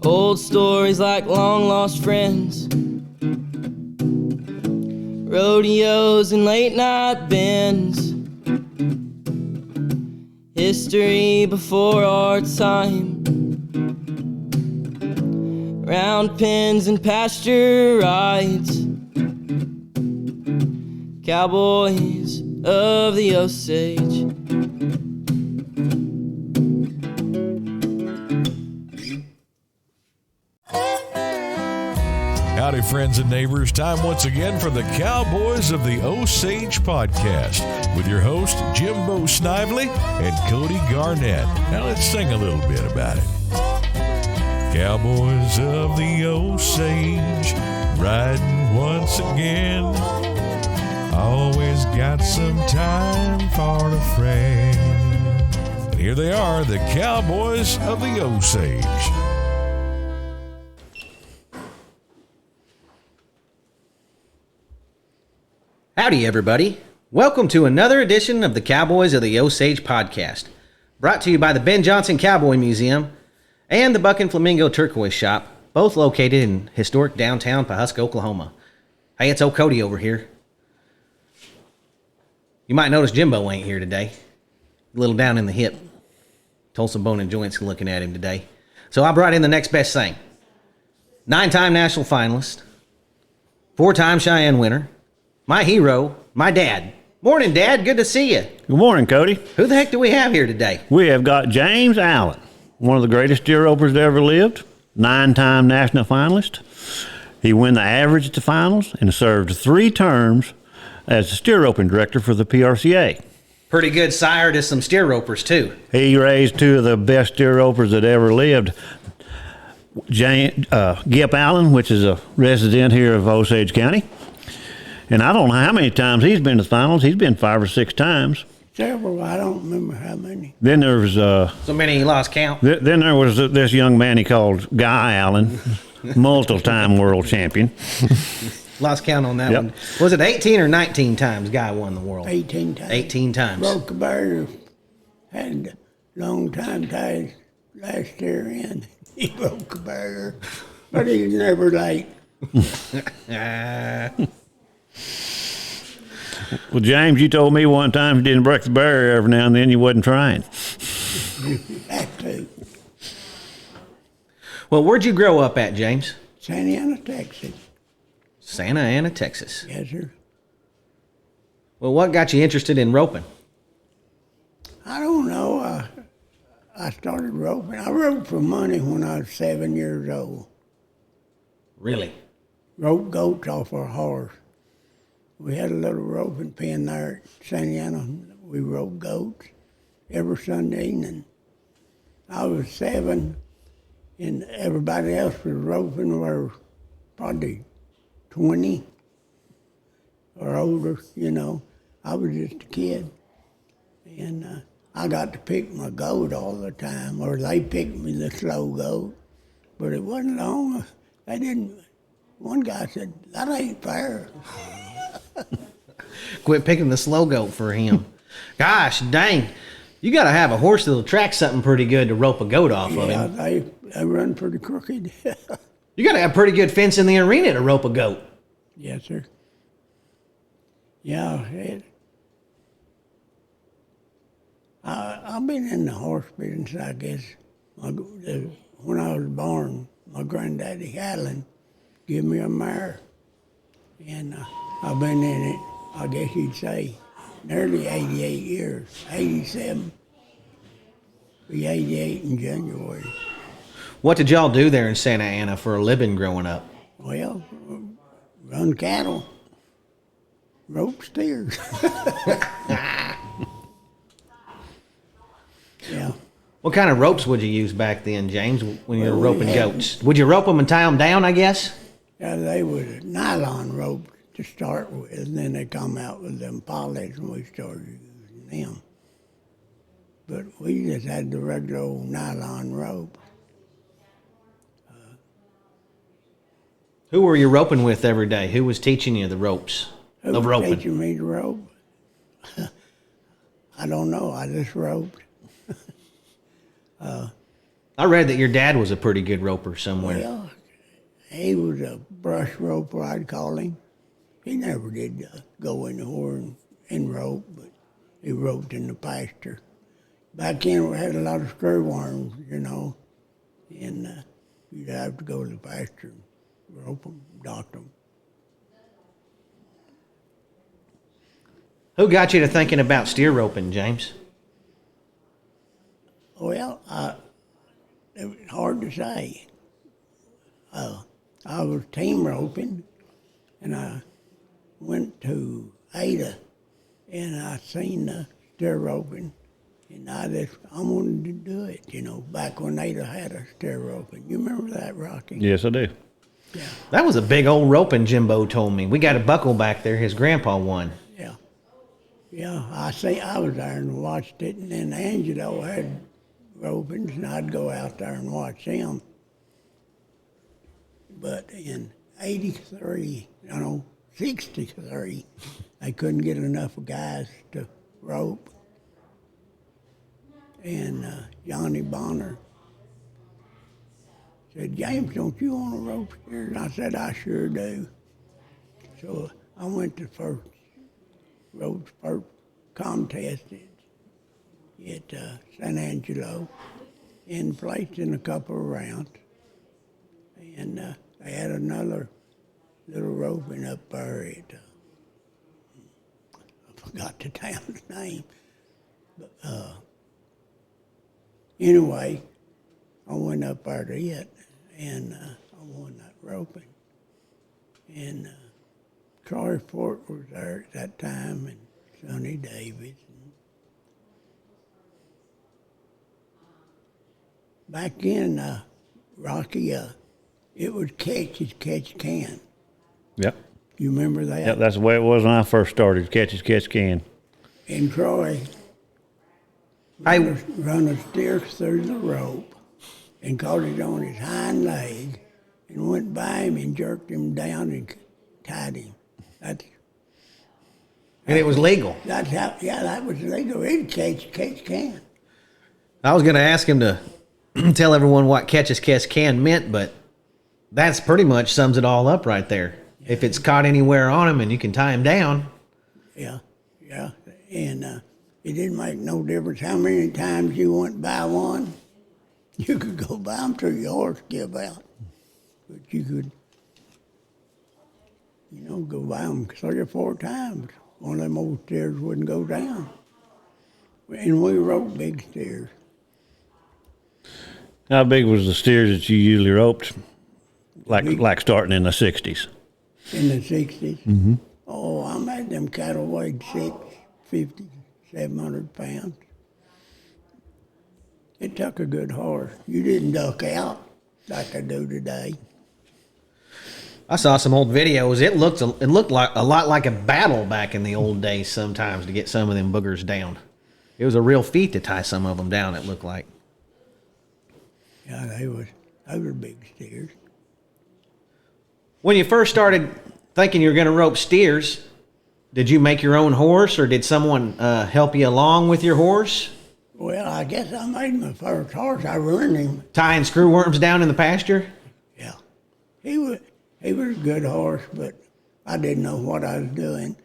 Old stories like long lost friends, rodeos and late night bends, history before our time, round pens and pasture rides, cowboys of the Osage. Howdy, friends and neighbors. Time once again for the Cowboys of the Osage podcast with your host, Jimbo Snively and Cody Garnett. Now let's sing a little bit about it. Cowboys of the Osage, riding once again. Always got some time for a friend. And here they are, the Cowboys of the Osage. Howdy, everybody. Welcome to another edition of the Cowboys of the Osage podcast, brought to you by the Ben Johnson Cowboy Museum and the Buck and Flamingo Turquoise Shop, both located in historic downtown Pawhuska, Oklahoma. Hey, it's old Cody over here. You might notice Jimbo ain't here today. A little down in the hip. Tulsa Bone and Joints looking at him today. So I brought in the next best thing. 9-time national finalist, 4-time Cheyenne winner, my hero, my dad. Morning, Dad. Good to see you. Good morning, Cody. Who the heck do we have here today? We have got James Allen, one of the greatest deer ropers that ever lived, 9-time national finalist. He won the average at the finals and served 3 terms as the steer roping director for the PRCA. Pretty good sire to some steer ropers, too. He raised 2 of the best steer ropers that ever lived. Gip Allen, which is a resident here of Osage County. And I don't know how many times he's been to the finals. He's been 5 or 6 times. Several. I don't remember how many. Then there was so many he lost count. Then there was this young man he called Guy Allen, multiple-time world champion. Lost count on that one. Was it 18 or 19 times Guy won the world? 18 times. 18 times. Broke a barrier. Had a long time ties last year in. He broke a barrier, but he was never late. Well, James, you told me one time you didn't break the barrier every now and then, you wasn't trying. That too. Well, where'd you grow up at, James? Santa Ana, Texas. Santa Ana, Texas. Yes, sir. Well, what got you interested in roping? I don't know. I started roping. I roped for money when I was 7 years old. Really? Roped goats off our horse. We had a little roping pen there at Santa Ana. We roped goats every Sunday evening. I was 7, and everybody else was roping were probably 20 or older, you know. I was just a kid. And I got to pick my goat all the time, or they picked me the slow goat. But it wasn't long. They didn't. One guy said, "That ain't fair." Quit picking the slow goat for him. Gosh, dang. You got to have a horse that'll track something pretty good to rope a goat off of him. Yeah, they run pretty crooked. You got to have pretty good fence in the arena to rope a goat. Yes, sir. Yeah, I've been in the horse business, I guess. When I was born, my granddaddy Allen gave me a mare. And I've been in it, I guess you'd say, nearly 88 years, 87. Be 88 in January. What did y'all do there in Santa Ana for a living growing up? Well, run cattle, rope steers. Yeah. What kind of ropes would you use back then, James, when you were roping goats? Would you rope them and tie them down, I guess? Yeah, they was nylon rope to start with, and then they come out with them polys, and we started using them. But we just had the regular old nylon rope. Who were you roping with every day? Who was teaching you the ropes? Who of was roping? teaching me to rope? I don't know. I just roped. I read that your dad was a pretty good roper somewhere. Well, he was a brush roper, I'd call him. He never did go anywhere and rope, but he roped in the pasture. Back then, we had a lot of screw worms, you know, and you'd have to go to the pasture and rope them, dock them. Who got you to thinking about steer roping, James? Well, it was hard to say. I was team roping, and I went to Ada, and I seen the steer roping, and I wanted to do it, you know, back when Ada had a steer roping. You remember that, Rocky? Yes, I do. Yeah, That was a big old roping, Jimbo told me. We got a buckle back there. His grandpa won. yeah. Yeah, I was there and watched it, and then Angelo had ropings, and I'd go out there and watch him. But in 83, 63, they couldn't get enough guys to rope. And Johnny Bonner said, James, don't you want to rope here? And I said, I sure do. So I went to first contest at San Angelo and placed in a couple of rounds. And they had another little roping up there at, I forgot the town's name. But anyway, I went up there to it, and I won that roping. And Troy Fort was there at that time, and Sonny Davis. Back in Rocky, it was catch as catch can. Yep. You remember that? Yep, that's the way it was when I first started. Catch as catch can. And Troy run a steer through the rope and caught it on his hind leg and went by him and jerked him down and tied him. And it was legal. That's how, yeah, that was legal. It catch can. I was going to ask him to tell everyone what catch as catch can meant, but that's pretty much sums it all up right there. If it's caught anywhere on him and you can tie him down. Yeah. And it didn't make no difference how many times you went by one. You could go by them till your horse give out. But you could, go by them 3 or 4 times. One of them old steers wouldn't go down. And we roped big steers. How big was the steers that you usually roped? Like starting in the 60s? In the 60s? Mm-hmm. Oh, I made them cattle weighed 650, 700 pounds. It took a good horse. You didn't duck out like I do today. I saw some old videos. It looked like a lot like a battle back in the old days sometimes to get some of them boogers down. It was a real feat to tie some of them down, it looked like. Yeah, they were big steers. When you first started thinking you were going to rope steers, did you make your own horse or did someone help you along with your horse? Well, I guess I made my first horse. I ruined him. Tying screw worms down in the pasture? Yeah. He was a good horse, but I didn't know what I was doing.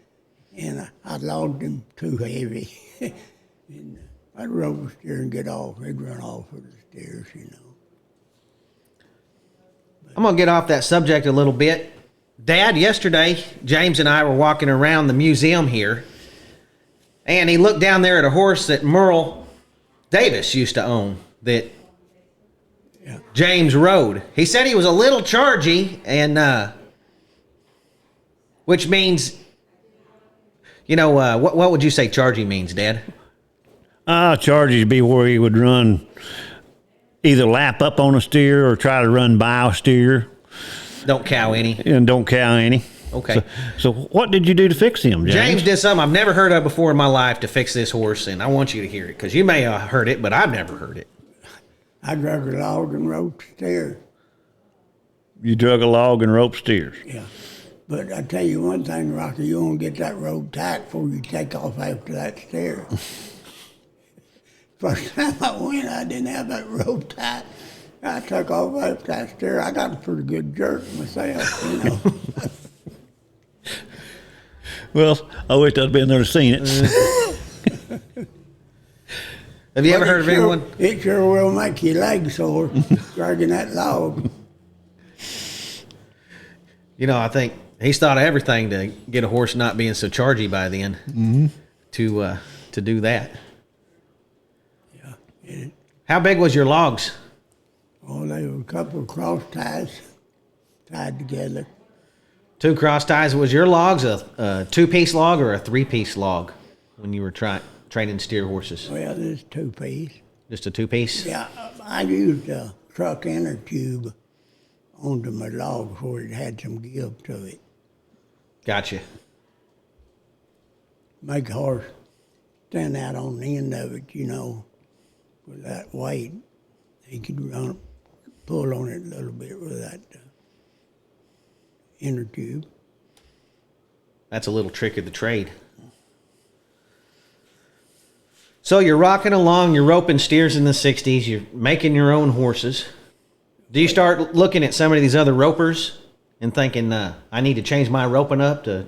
And I logged him too heavy. And I'd rope a steer and get off. He'd run off with the steers, I'm going to get off that subject a little bit. Dad, yesterday, James and I were walking around the museum here, and he looked down there at a horse that Merle Davis used to own that James rode. He said he was a little chargy, and which means, what would you say chargy means, Dad? Charges would be where he would run, either lap up on a steer or try to run by a steer. Don't cow any. And don't cow any. Okay. So what did you do to fix him, James? James did something I've never heard of before in my life to fix this horse, and I want you to hear it, because you may have heard it, but I've never heard it. I drug a log and roped steer. You drug a log and roped steers. Yeah. But I tell you one thing, Rocky, you want to get that rope tight before you take off after that steer. First time I went, I didn't have that rope tight. I took off after that steer. I got a pretty good jerk myself, you know. Well, I wish I'd been there to seen it. Have you ever heard of anyone? It sure will make your legs sore, dragging that log. You know, I think he's thought of everything to get a horse not being so chargy by then to do that. Yeah. How big was your logs? Oh, they were a couple of cross ties tied together. 2 cross ties. Was your logs a 2-piece log or a 3-piece log when you were training steer horses? Well, there's 2-piece. Just a 2-piece? Yeah, I used a truck inner tube onto my log where it had some give to it. Gotcha. Make a horse stand out on the end of it, you know, with that weight. He could pull on it a little bit with that inner tube. That's a little trick of the trade. So you're rocking along, you're roping steers in the 60s, you're making your own horses. Do you start looking at some of these other ropers and thinking, I need to change my roping up to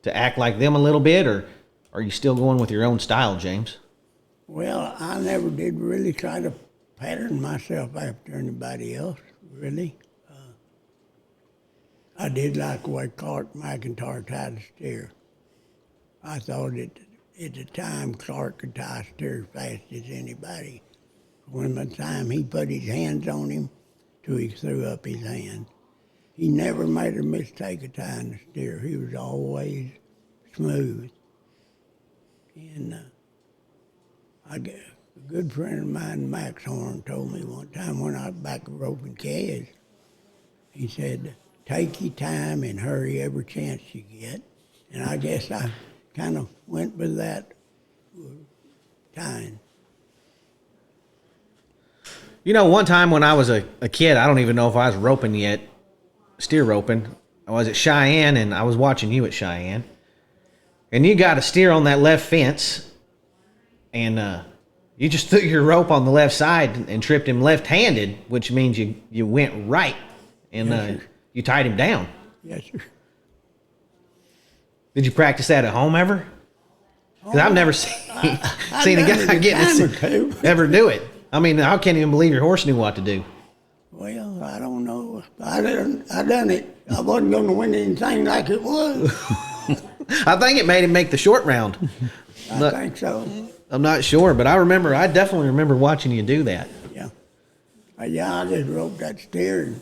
act like them a little bit, or are you still going with your own style, James? Well, I never did really try to pattern myself after anybody else, really. I did like the way Clark McIntyre tied a steer. I thought at the time Clark could tie a steer as fast as anybody. When the time he put his hands on him till he threw up his hand, he never made a mistake of tying the steer. He was always smooth. And a good friend of mine, Max Horn, told me one time when I was back roping calves, he said, take your time and hurry every chance you get. And I guess I kind of went with that tying. You know, one time when I was a kid, I don't even know if I was roping yet, steer roping. I was at Cheyenne, and I was watching you at Cheyenne. And you got a steer on that left fence, and you just threw your rope on the left side and tripped him left-handed, which means you went right, and you tied him down. Yes, sir. Did you practice that at home ever? Because I've never seen a guy ever do it. I mean, I can't even believe your horse knew what to do. Well, I don't know. I done it. I wasn't going to win anything like it was. I think it made him make the short round. I think so. I'm not sure, but I definitely remember watching you do that. Yeah. I just roped that steer, and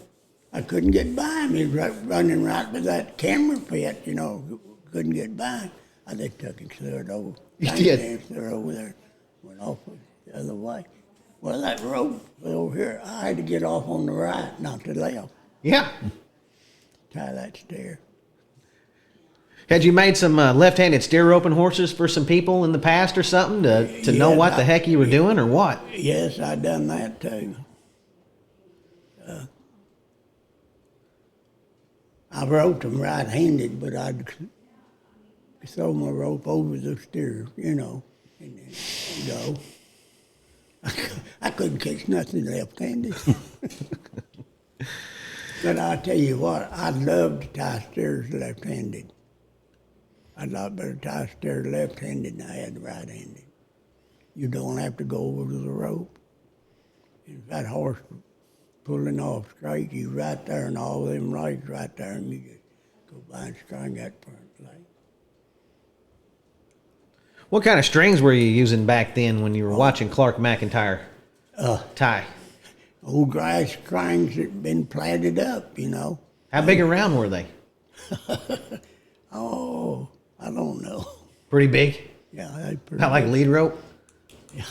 I couldn't get by him. He was running right by that camera pit, you know, couldn't get by him. I just took him through it over. You did? Through over there, went off the other way. Well, that rope was over here. I had to get off on the right, not the left. Yeah. Tie that steer. Had you made some left-handed steer roping horses for some people in the past or something to know what the heck you were doing, or what? Yes, I done that too. I roped them right-handed, but I'd throw my rope over the steer, you know, and then go. I couldn't catch nothing left-handed. But I tell you what, I'd love to tie steers left-handed. I'd lot better tie a steer left-handed than I had right-handed. You don't have to go over to the rope. If that horse pulling off straight, you right there, and all them legs right there, and you just go by and string that front leg. What kind of strings were you using back then when you were watching Clark McIntyre tie? Old grass strings that been plaited up, you know. How big around were they? Oh, I don't know. Pretty big? Yeah, they pretty Not like big. lead rope? Yeah.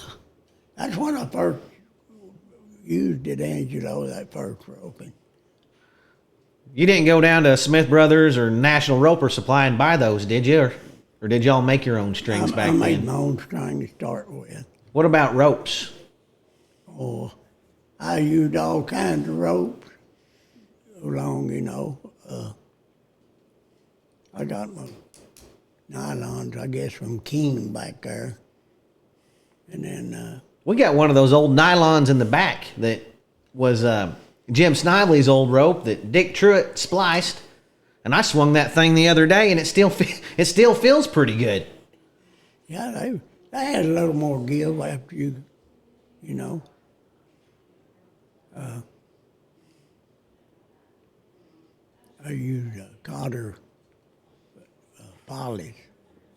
That's when I first used it, Angelo, that first roping. You didn't go down to Smith Brothers or National Roper Supply and buy those, did you? Or did y'all make your own strings back I made then? my own string to start with. What about ropes? Oh, I used all kinds of ropes along, you know. I got my nylons, I guess, from King back there. And then, We got one of those old nylons in the back that was Jim Snively's old rope that Dick Truitt spliced. And I swung that thing the other day, and it still feels pretty good. yeah, they had a little more give after you know. I used a cotter polish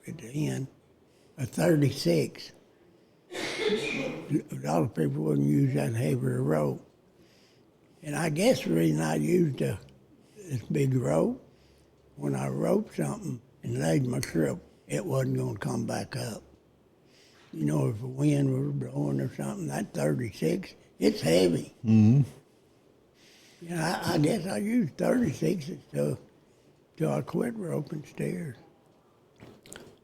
at the end, a 36. A lot of people wouldn't use that heavier rope. And I guess the reason I used this big rope, when I roped something and laid my strip, it wasn't going to come back up. You know, if the wind was blowing or something, that 36, it's heavy. Mm-hmm. You know, I guess I used 36s till I quit roping steers.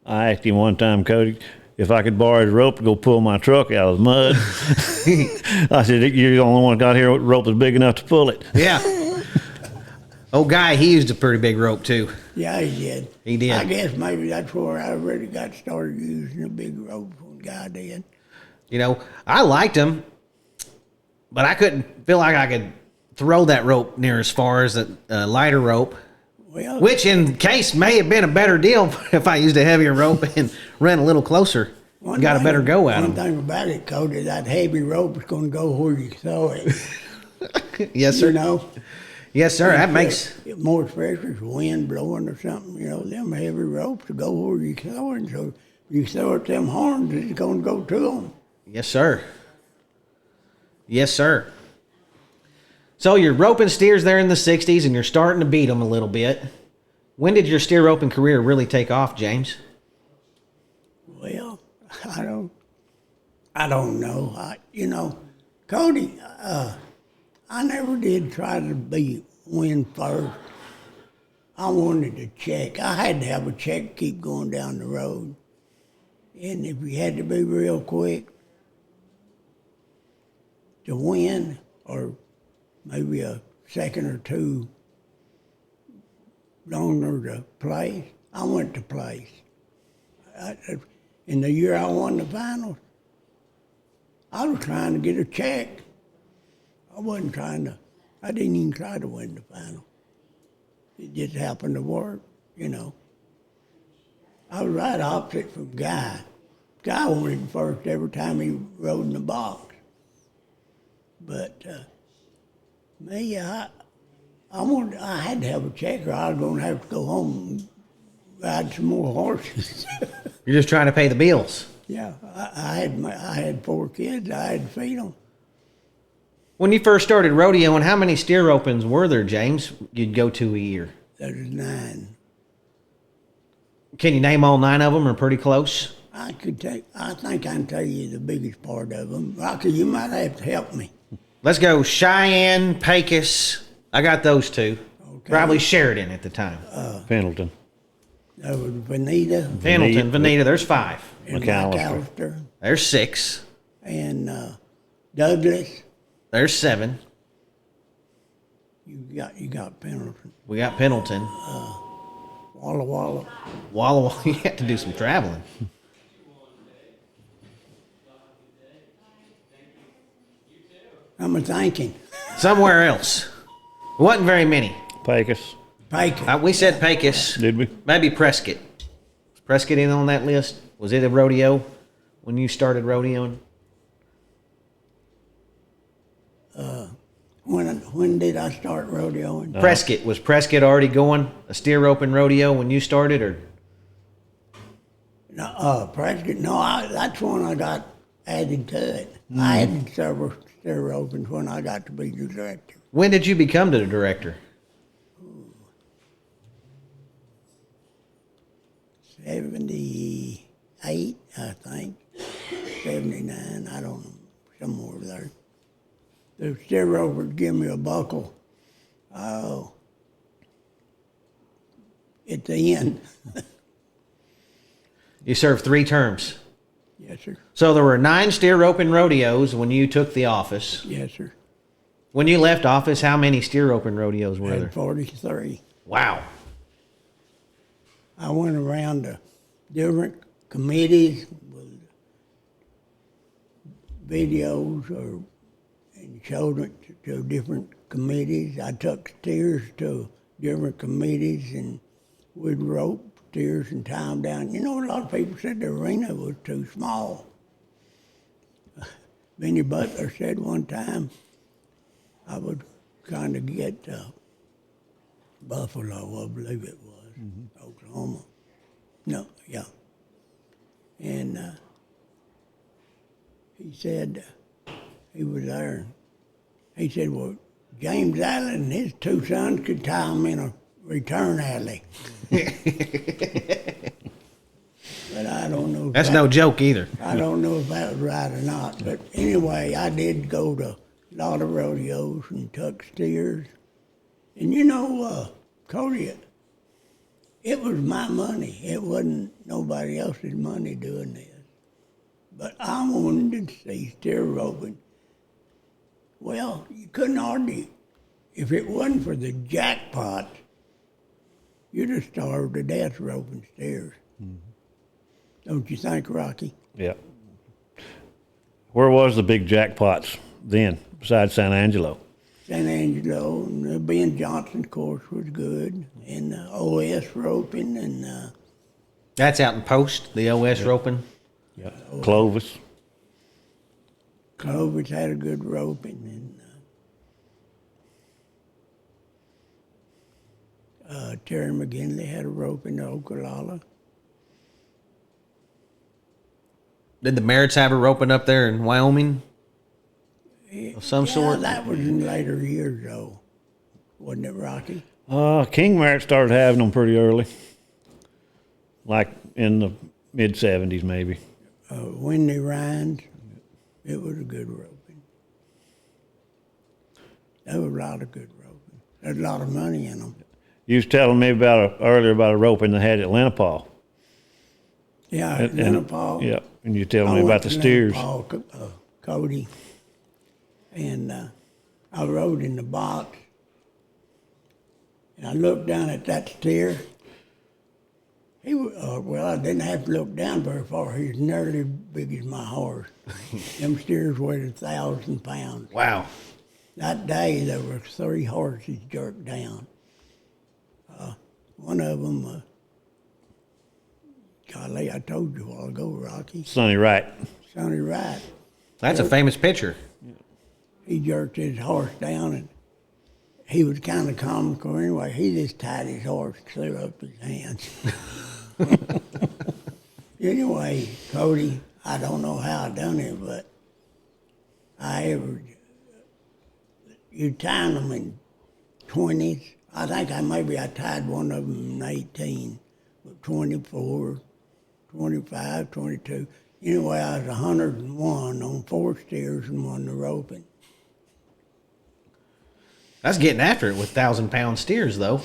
I asked him one time, Cody, if I could borrow his rope to go pull my truck out of the mud. I said, you're the only one got here with a rope that's big enough to pull it. Yeah. Old guy, he used a pretty big rope too. Yeah, he did. He did. I guess maybe that's where I really got started using a big rope when guy did. You know, I liked him, but I couldn't feel like I could throw that rope near as far as a lighter rope. Well, Which, in case, may have been a better deal if I used a heavier rope and ran a little closer. Got a better go at One him. thing about it, Cody, that heavy rope is going to go where you throw it. Yes, sir. You know? Yes, sir. That makes... More especially if wind blowing or something, you know, them heavy ropes to go where you throw it. So you throw it them horns, it's going to go to them. Yes, sir. Yes, sir. So you're roping steers there in the 60s, and you're starting to beat them a little bit. When did your steer roping career really take off, James? Well, I don't know. You know, Cody, I never did try to win first. I wanted to check. I had to have a check to keep going down the road. And if you had to be real quick to win, or maybe a second or two longer to place, I went to place. In the year I won the finals, I was trying to get a check. I didn't even try to win the final. It just happened to work, you know. I was right opposite from Guy. Guy wanted first every time he rode in the box. But me, I had to have a check or I was going to have to go home and ride some more horses. You're just trying to pay the bills. Yeah, I had 4 kids. I had to feed them. When you first started rodeoing, how many steer opens were there, James, you'd go to a year? There was 9. Can you name all 9 of them, or pretty close? I think I can tell you the biggest part of them. Rocky, you might have to help me. Let's go Cheyenne, Pecos. I got those 2. Okay. Probably Sheridan at the time. Pendleton. There was Veneta Pendleton, Veneta, there's 5. and McAllister. McAllister There's 6. and Douglas. There's 7. You got Pendleton. We got Pendleton. Walla Walla. Walla Walla, you have to do some traveling. I'm thinking. Somewhere else. Wasn't very many. Pecos. Bacon. We said Pecos. Did we? Maybe Prescott. Was Prescott in on that list? Was it a rodeo when you started rodeoing? When did I start rodeoing? Prescott. Was Prescott already going a steer roping rodeo when you started, or? No, Prescott. No, that's when I got added to it. I had several steer opens when I got to be the director. When did you become the director? 78, I think. 79, I don't know, somewhere there. The steer ropers give me a buckle. Oh. At the end. You served 3 terms. Yes, sir. So there were 9 steer roping rodeos when you took the office. Yes, sir. When you left office, how many steer roping rodeos were Had there? 43. Wow. I went around to different committees with videos and showed it to different committees. I took steers to different committees and we'd rope steers and tie them down. You know, a lot of people said the arena was too small. Benny Butler said one time I would kind of get Buffalo, I believe it was, Oklahoma. No, yeah. And he said, he was there. He said, well, James Allen and his two sons could tie him in a return alley. But I don't know. That's no joke either. I don't know if that was right or not. But anyway, I did go to a lot of rodeos and tuck steers. And you know, Cody, it was my money. It wasn't nobody else's money doing this. But I wanted to see steer roping. Well, you couldn't argue. If it wasn't for the jackpot, you'd have starved to death roping steers. Don't you think, Rocky? Yeah. Where was the big jackpots then, besides San Angelo? San Angelo, and Ben Johnson, of course, was good, and OS roping, and That's out in Post, the OS roping. Yeah. Clovis. Clovis had a good roping, and Terry McGinley had a roping to Okalala. Did the Merritts have a roping up there in Wyoming? Of some Yeah, sort? that was in later years, though, wasn't it, Rocky? King Merritt started having them pretty early, like in the mid-'70s maybe. Wendy Rhines, it was a good roping. There was a lot of good roping. There's a lot of money in them. You was telling me earlier about a roping they had at Lenapaw. Yeah, Lenapaw. Yeah, and you telling me about the steers. Lenapaw, Cody. And I rode in the box. And I looked down at that steer. He was, well, I didn't have to look down very far. He was nearly as big as my horse. Them steers weighed 1,000 pounds. Wow. That day, there were 3 horses jerked down. One of them, golly, I told you a while ago, Rocky. Sonny Wright. Sonny Wright. That's a famous picture. He jerked his horse down, and he was kind of comical anyway. He just tied his horse clear up his hands. Anyway, Cody, I don't know how I done it, but you tied them in 20s. I think I tied one of them in 18, but 24, 25, 22. Anyway, I was 101 on 4 steers and won the roping. That's getting after it with 1,000-pound steers, though.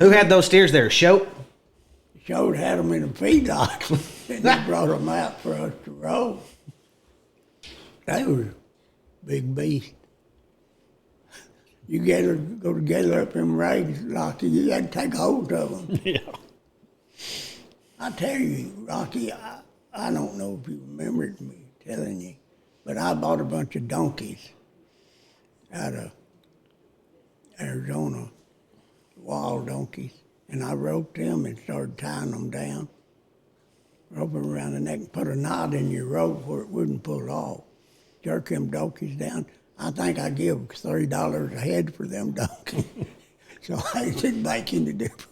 Who had those steers there? Shoat? Shoat had them in a feedlot, and they brought them out for us to rope. They were big beasts. You go together up in rigs, Rocky, you got to take hold of them. Yeah. I tell you, Rocky, I don't know if you remember me telling you, but I bought a bunch of donkeys out of Arizona, wild donkeys, and I roped them and started tying them down, rope them around the neck and put a knot in your rope where it wouldn't pull off. Jerk them donkeys down. I think I give $30 a head for them donkeys. So I didn't make any difference.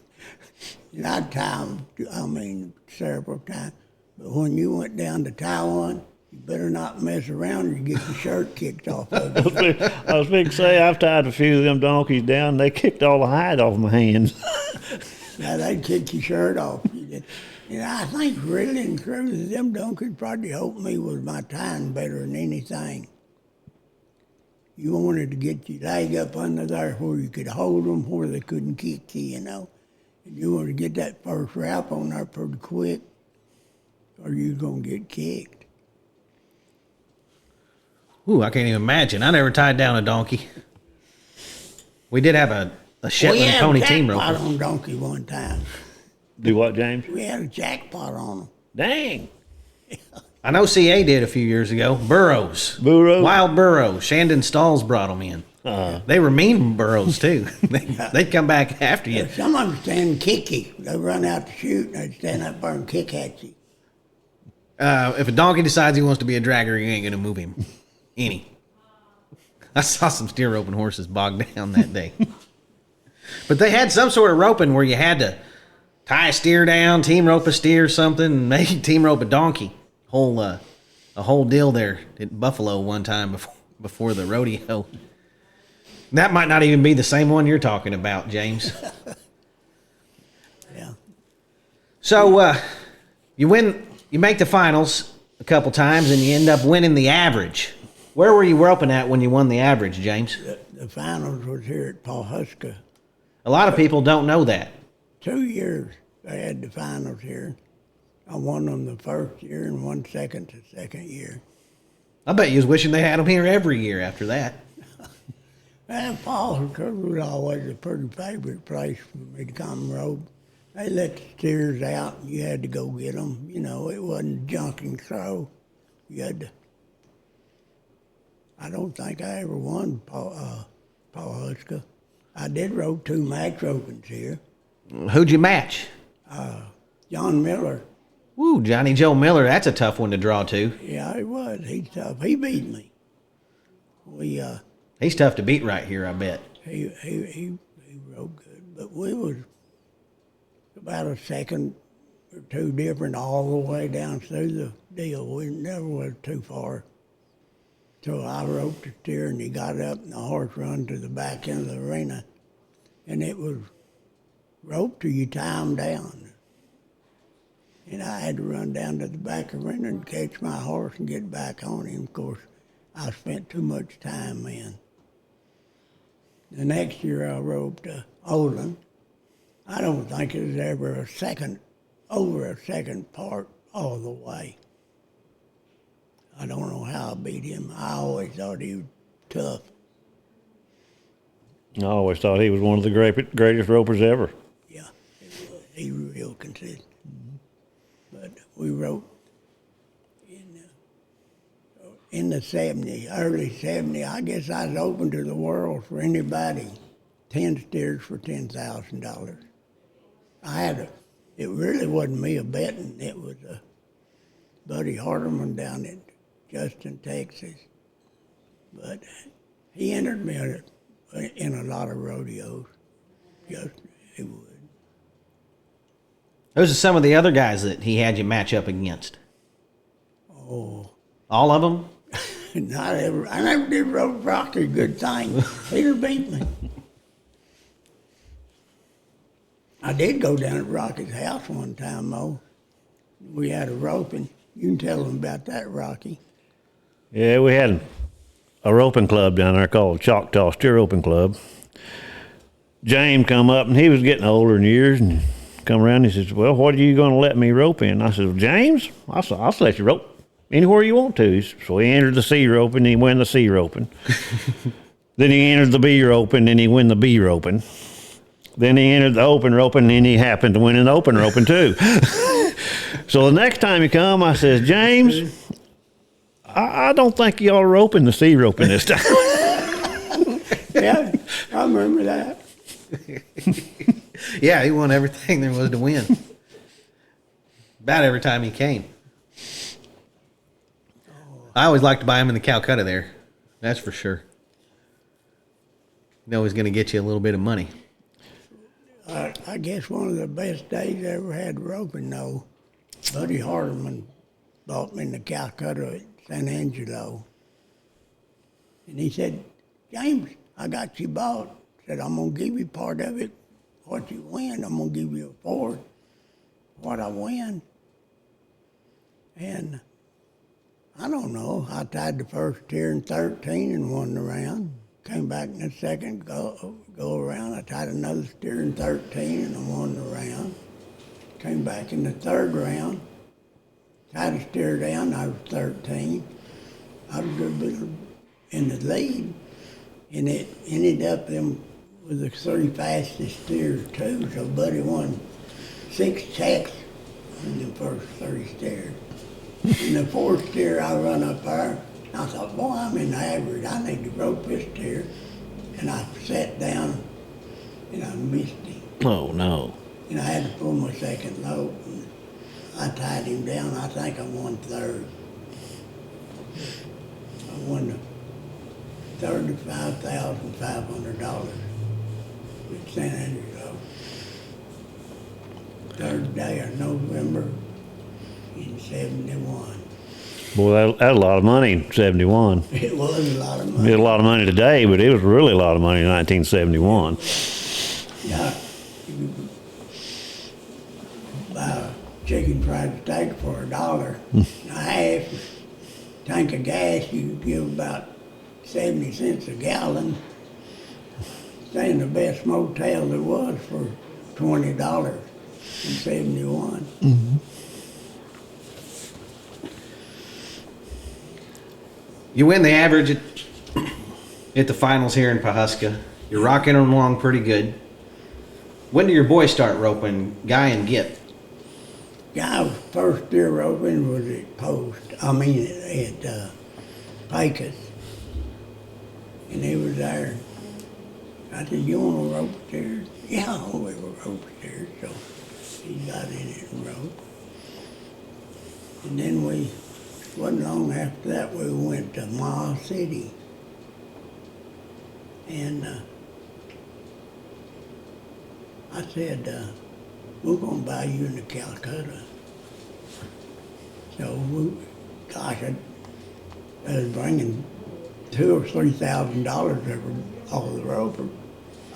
And I'd tie them, several times. But when you went down to tie one, you better not mess around or you get your shirt kicked off of you. I was going to say, I've tied a few of them donkeys down, and they kicked all the hide off my hands. Now, they'd kick your shirt off. And I think really and truly, them donkeys probably helped me with my tying better than anything. You wanted to get your leg up under there where you could hold them where they couldn't kick you, you know. And you wanted to get that first wrap on there pretty quick or you're going to get kicked. Ooh, I can't even imagine. I never tied down a donkey. We did have a Shetland pony team We had a roper. jackpot on donkey one time. Do what, James? We had a jackpot on them. Dang. I know CA did a few years ago. Burros. Burros? Wild burros. Shandon Stalls brought them in. They were mean burros, too. They'd come back after you. Some of them stand and kick you. They run out to shoot, and they'd stand up there and kick at you. If a donkey decides he wants to be a dragger, you ain't going to move him any. I saw some steer roping horses bogged down that day. But they had some sort of roping where you had to tie a steer down, team rope a steer or something, and maybe team rope a donkey. A whole deal there at Buffalo one time before the rodeo. That might not even be the same one you're talking about, James. Yeah. So you make the finals a couple times, and you end up winning the average. Where were you roping at when you won the average, James? The finals was here at Pawhuska. A lot of people don't know that. 2 years they had the finals here. I won them the first year and won second the second year. I bet you was wishing they had them here every year after that. And Pawhuska was always a pretty favorite place for me to come rope. They let the steers out and you had to go get them. You know, it wasn't junk and throw. You had to. I don't think I ever won Pawhuska. I did rope 2 match ropings here. Who'd you match? John Miller. Woo, Johnny Joe Miller. That's a tough one to draw to. Yeah, he was. He's tough. He beat me. He's tough to beat right here, I bet. He rode good, but we was about a second or two different all the way down through the deal. We never was too far. So I roped the steer and he got up and the horse run to the back end of the arena. And it was roped till you tie him down. And I had to run down to the back arena and catch my horse and get back on him. Of course, I spent too much time then. The next year I roped Olin. I don't think it was ever over a second part all the way. I don't know how I beat him. I always thought he was tough. I always thought he was one of the greatest ropers ever. Yeah, he was real consistent. But we roped in the 70s, early 70s. I guess I was open to the world for anybody. 10 steers for $10,000. It really wasn't me a betting. It was a Buddy Hardeman down in Justin, Texas. But he entered me in a lot of rodeos. Just, he would. Those are some of the other guys that he had you match up against. Oh, All of them? not ever. I never did rope Rocky. Good thing. He'd beat me. I did go down at Rocky's house one time, though. We had a roping. You can tell them about that, Rocky. Yeah, we had a roping club down there called Choctaw Steer Roping Club. James come up, and he was getting older in years, and come around and he says, well, what are you going to let me rope in? I said, well, James, I'll let you rope anywhere you want to. So he entered the C roping, and he won the C roping. Then he entered the B roping, and he won the B roping. Then he entered the open roping, and he happened to win an open roping too. So the next time he come, I says, James, I don't think you ought to rope in the C roping this time. Yeah, I remember that. Yeah, he won everything there was to win. About every time he came. I always liked to buy him in the Calcutta there. That's for sure. You know he's going to get you a little bit of money. I guess one of the best days I ever had roping, though, Buddy Hardeman bought me in the Calcutta at San Angelo. And he said, James, I got you bought. Said, I'm going to give you part of it. What you win, I'm going to give you a fourth. What I win. And I don't know. I tied the first steer in 13 and won the round. Came back in the second go around. I tied another steer in 13 and I won the round. Came back in the third round. Tied a steer down. I was 13. I was a good bit in the lead. And it ended up them was the 3 fastest steers too, so Buddy won 6 checks in the first 3 steers. In the 4th steer I run up there, I thought, boy, I'm in the average, I need to rope this steer. And I sat down and I missed him. Oh, no. And I had to pull my second lope. And I tied him down. I think I won 3rd. I won the $35,500 with San Andrews. 3rd day of November in 71. Boy, that was a lot of money in 71. It was a lot of money. It's a lot of money today, but it was really a lot of money in 1971. Yeah. You could buy a chicken fried steak for $1.50. Tank of gas, you could give about 70 cents a gallon. Stay in the best motel there was for $20 in 71. Mm-hmm. You win the average at the finals here in Pawhuska. You're rocking them along pretty good. When do your boys start roping, Guy and Gip? Guy's first steer roping was at Pecos. And he was there. I said, you want to rope steers? Yeah, we were rope steers. So he got in it and roped. And then wasn't long after that, we went to Mile City. And I said, we're going to buy you in the Calcutta. So, I was bringing $2,000 or $3,000 every off the roper.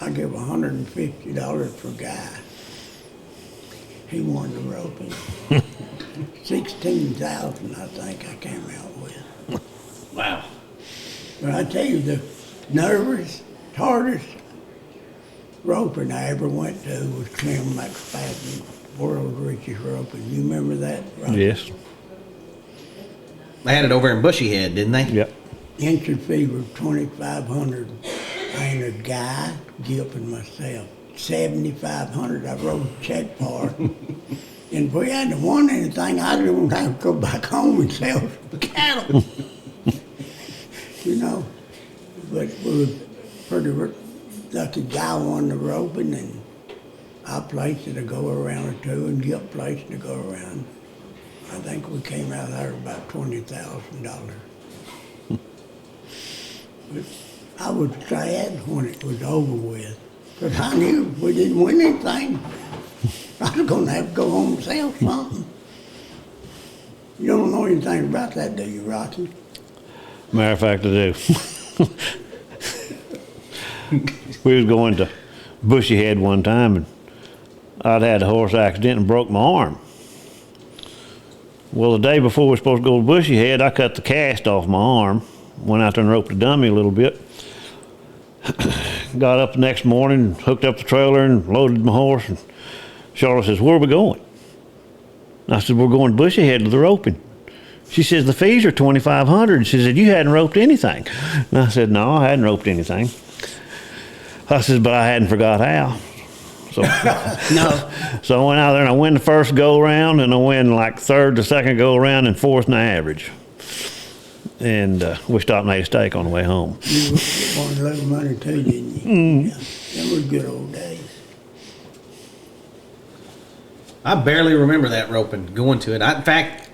I give $150 for Guy. He wanted the roping. 16,000, I think I came out with. Wow. But I tell you, the nervous, hardest roping I ever went to was Clem McSpadden, world's richest roping. You remember that? Right? Yes. They had it over in Bushy Head, didn't they? Yep. Entrance fee was $2,500. I entered Guy, Gip, and myself. $7,500 I wrote a check for. And if we hadn't won anything, I didn't have to go back home and sell cattle. You know, but we were pretty lucky. Guy won the roping, and I placed it to go around or two, and Gip placed it to go around. I think we came out there about $20,000. But I was sad when it was over with, because I knew if we didn't win anything, I was going to have to go home and sell something. You don't know anything about that, do you, Rocky? Matter of fact, I do. We was going to Bushy Head one time, and I'd had a horse accident and broke my arm. Well, the day before we were supposed to go to Bushy Head, I cut the cast off my arm, went out there and roped the dummy a little bit. Got up the next morning, hooked up the trailer and loaded my horse, and Charlotte says, where are we going? I said, we're going to Bushy Head to the roping. She says, the fees are $2,500. She said, you hadn't roped anything. And I said, no, I hadn't roped anything. I said, but I hadn't forgot how. So, No. so I went out there and I win the first go around, and I win like third, the second go around, and fourth in the average. And we stopped and made a steak on the way home. You wanted a little money too, didn't you? Mm. Yeah, them were good old days. I barely remember that roping, going to it. In fact,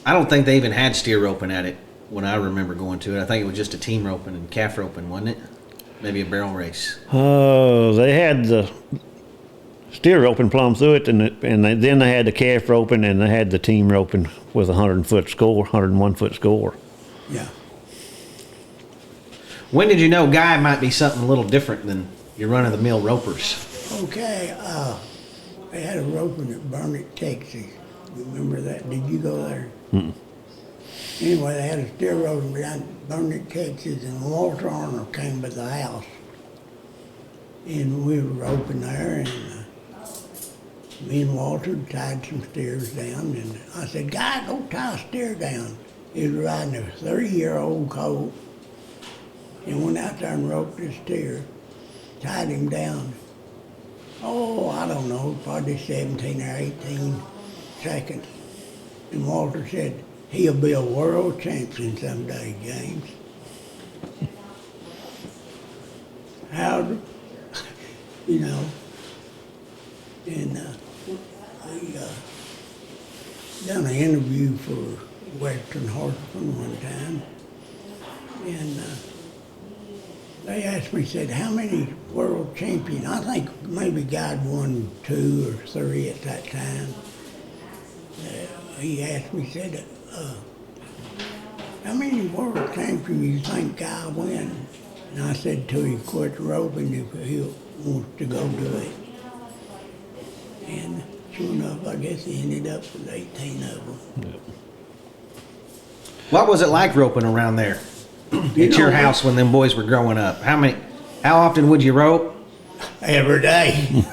I don't think they even had steer roping at it when I remember going to it. I think it was just a team roping and calf roping, wasn't it? Maybe a barrel race. Oh, they had the steer roping plumb through it, then they had the calf roping, and they had the team roping with a 101 foot score. Yeah. When did you know Guy might be something a little different than your run-of-the-mill ropers? Okay, they had a roping at Burnett, Texas. You remember that? Did you go there? Mm-mm. Anyway, they had a steer roping down at Burnett, Texas, and Walter Arnold came to the house. And we were roping there, and me and Walter tied some steers down, and I said, Guy, go tie a steer down. He was riding a 3-year-old colt, and went out there and roped his steer. tied him down. Oh, I don't know, probably 17 or 18 seconds. And Walter said, he'll be a world champion someday, James. How, you know, and I done an interview for Western Horseman one time, and they asked me, said, how many world champions? I think maybe God won 2 or 3 at that time. He asked me, said, how many world champions do you think Guy win? And I said till he quits roping if he wants to go do it. And sure enough, I guess he ended up with 18 of them. Yep. What was it like roping around there at your house when them boys were growing up? How often would you rope? Every day.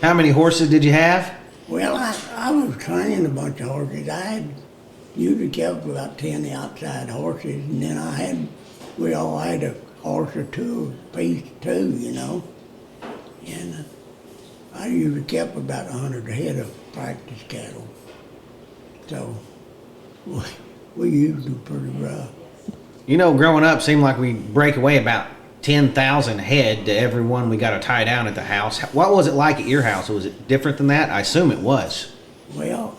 How many horses did you have? Well, I was training a bunch of horses. I had usually kept about 10 outside horses, and then we all had a horse or two apiece too, you know. And I usually kept about 100 head of practice cattle. So we used them pretty rough. You know, growing up seemed like we break away about 10,000 head to every one we got to tie down at the house. What was it like at your house? Was it different than that? I assume it was. Well,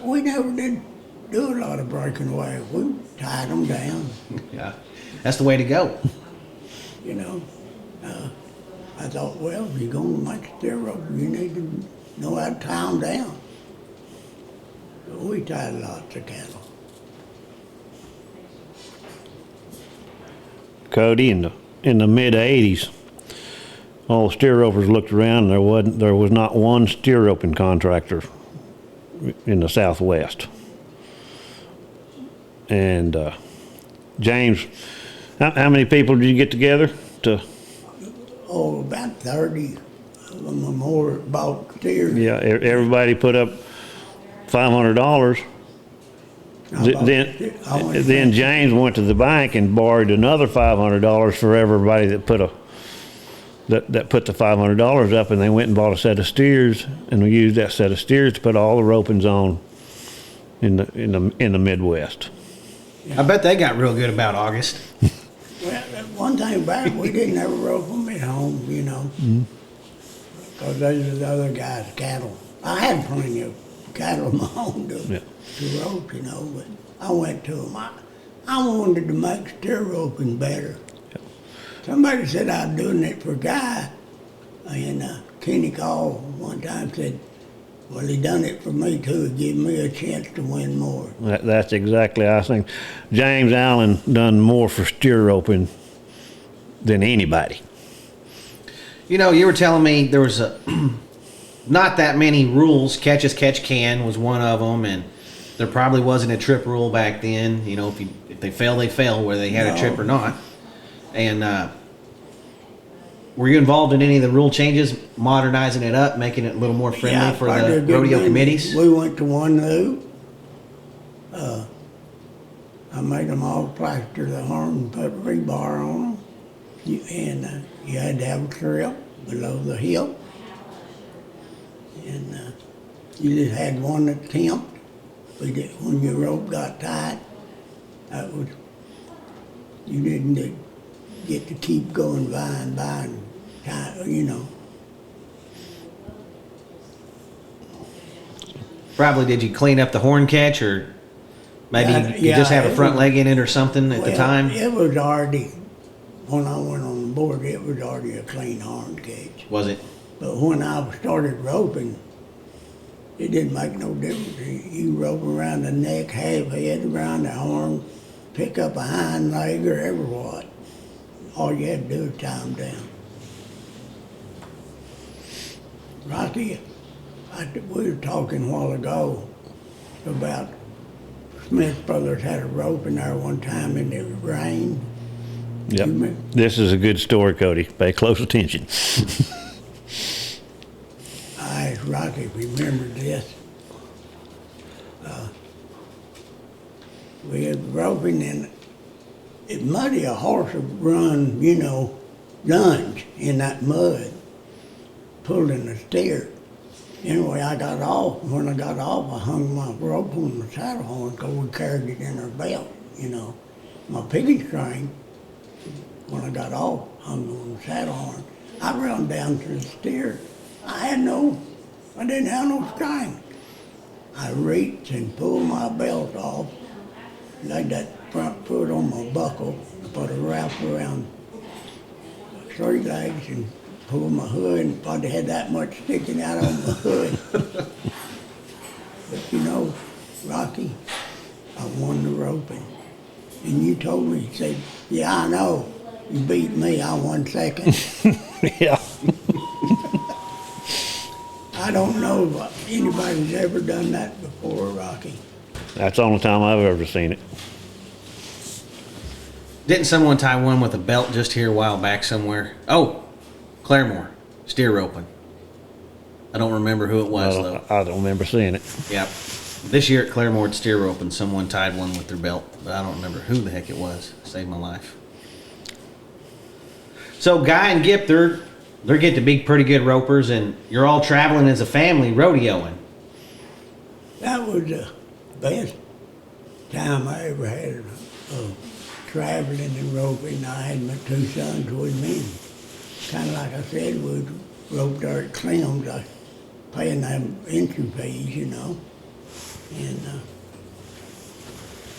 we never did do a lot of breaking away. We tied them down, Yeah, that's the way to go. you know. I thought, well, if you're going to make a steer rope, you need to know how to tie them down. So we tied lots of cattle. Cody, in the mid '80s, all the steer ropers looked around, and there was not one steer roping contractor in the Southwest. And James, how many people did you get together to? Oh, about 30 of them or more bought steers. Yeah, everybody put up $500. Then James went to the bank and borrowed another $500 for everybody that put the $500 up, and they went and bought a set of steers, and we used that set of steers to put all the ropings on in the Midwest. I bet they got real good about August. Well, one thing about it, we didn't ever rope them at home, you know, because those are the other guys' cattle. I had plenty of cattle of my own to rope, you know, but I went to them. I wanted to make steer roping better. Yep. Somebody said I was doing it for Guy, and Kenny called one time said, well, he done it for me too. It gave me a chance to win more. That's exactly, I think James Allen done more for steer roping than anybody. You know, you were telling me there was not that many rules. Catch as catch can was one of them, and there probably wasn't a trip rule back then. You know, if they fail, they fail, whether they had a trip or not. And were you involved in any of the rule changes, modernizing it up, making it a little more friendly for the rodeo committees? We went to one loop. I made them all plaster the horn and put rebar on them. You had to have a strip below the hip. And you just had one attempt. When your rope got tight, you didn't get to keep going by and tie, you know. Probably did you clean up the horn catch, or maybe you just have a front leg in it or something at the time? It was already, when I went on the board, it was already a clean horn catch. Was it? But when I started roping, it didn't make no difference. You rope around the neck, half head around the horn, pick up a hind leg or ever what. All you had to do is tie them down. Rocky, we were talking a while ago about Smith Brothers had a rope in there one time and it rained. Yep. This is a good story, Cody. Pay close attention. I asked Rocky if he remembered this. We had roping and it's muddy. A horse would run, you know, lunge in that mud, pulling the steer. Anyway, I got off. When I got off, I hung my rope on the saddle horn because we carried it in our belt, you know. My piggy string, when I got off, hung on the saddle horn. I run down to the steer. I didn't have no string. I reached and pulled my belt off, laid that front foot on my buckle, put a wrap around 3 legs and pulled my hood, and probably had that much sticking out on my hood. But you know, Rocky, I won the roping. And you told me, you said, yeah, I know. You beat me, I won second. Yeah. I don't know if anybody's ever done that before, Rocky. That's the only time I've ever seen it. Didn't someone tie one with a belt just here a while back somewhere? Oh, Claremore, steer roping. I don't remember who it was, though. I don't remember seeing it. Yep. This year at Claremore steer roping, someone tied one with their belt, but I don't remember who the heck it was. Saved my life. So Guy and Gip, they're getting to be pretty good ropers, and you're all traveling as a family rodeoing. That was the best time I ever had traveling and roping. I had my 2 sons with me. Kind of like I said, we roped there at Clem's, paying them entry fees, you know. And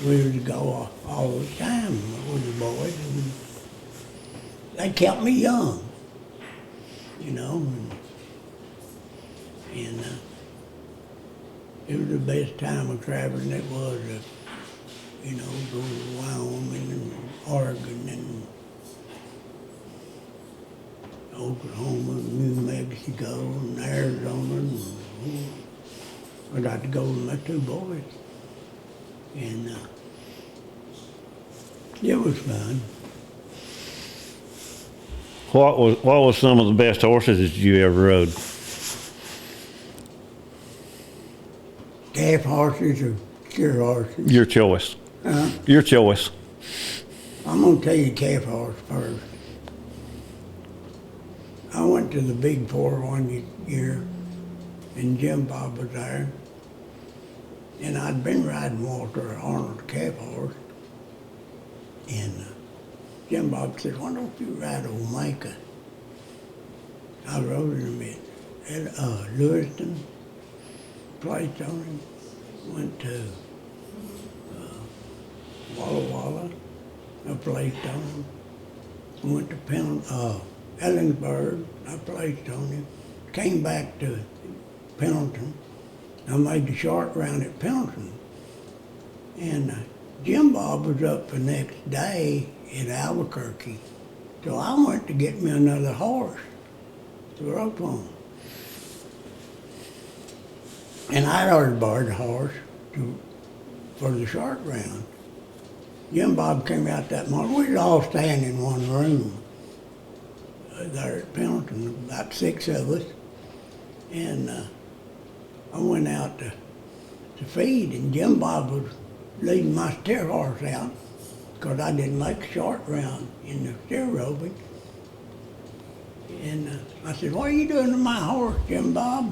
we would go all the time with the boys. And they kept me young, you know. And it was the best time of traveling it was, you know, go to Wyoming and Oregon and Oklahoma, New Mexico, and Arizona. And I got to go with my 2 boys. And it was fun. What was some of the best horses that you ever rode? Calf horses or steer horses? Your choice. Your choice. I'm going to tell you calf horse first. I went to the Big 4 one year, and Jim Bob was there. And I'd been riding Walter Arnold's calf horse. And Jim Bob said, why don't you ride old Micah? I rode him at Lewiston, placed on him, went to Walla Walla, I placed on him. I went to Ellensburg, I placed on him. Came back to Pendleton. I made the short round at Pendleton. And Jim Bob was up the next day in Albuquerque. So I went to get me another horse to rope on. And I'd already borrowed a horse for the short round. Jim Bob came out that morning. We was all staying in one room there at Pendleton, about 6 of us. And I went out to feed, and Jim Bob was leading my steer horse out because I didn't make a short round in the steer roping. And I said, what are you doing to my horse, Jim Bob?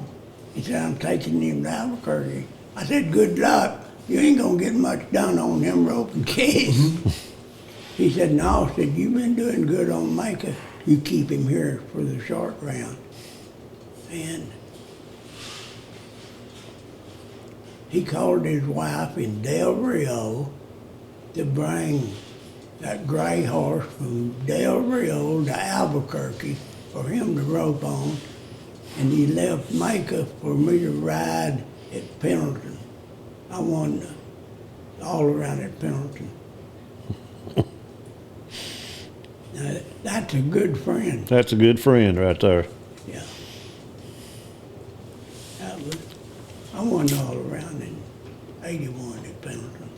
He said, I'm taking him to Albuquerque. I said, good luck. You ain't gonna get much done on them roping kids. He said, no. I said, you've been doing good on Micah. You keep him here for the short round. And he called his wife in Del Rio to bring that gray horse from Del Rio to Albuquerque for him to rope on. And he left Micah for me to ride at Pendleton. I won all around at Pendleton. Now, that's a good friend. That's a good friend right there. Yeah. I won all around in 81 at Pendleton.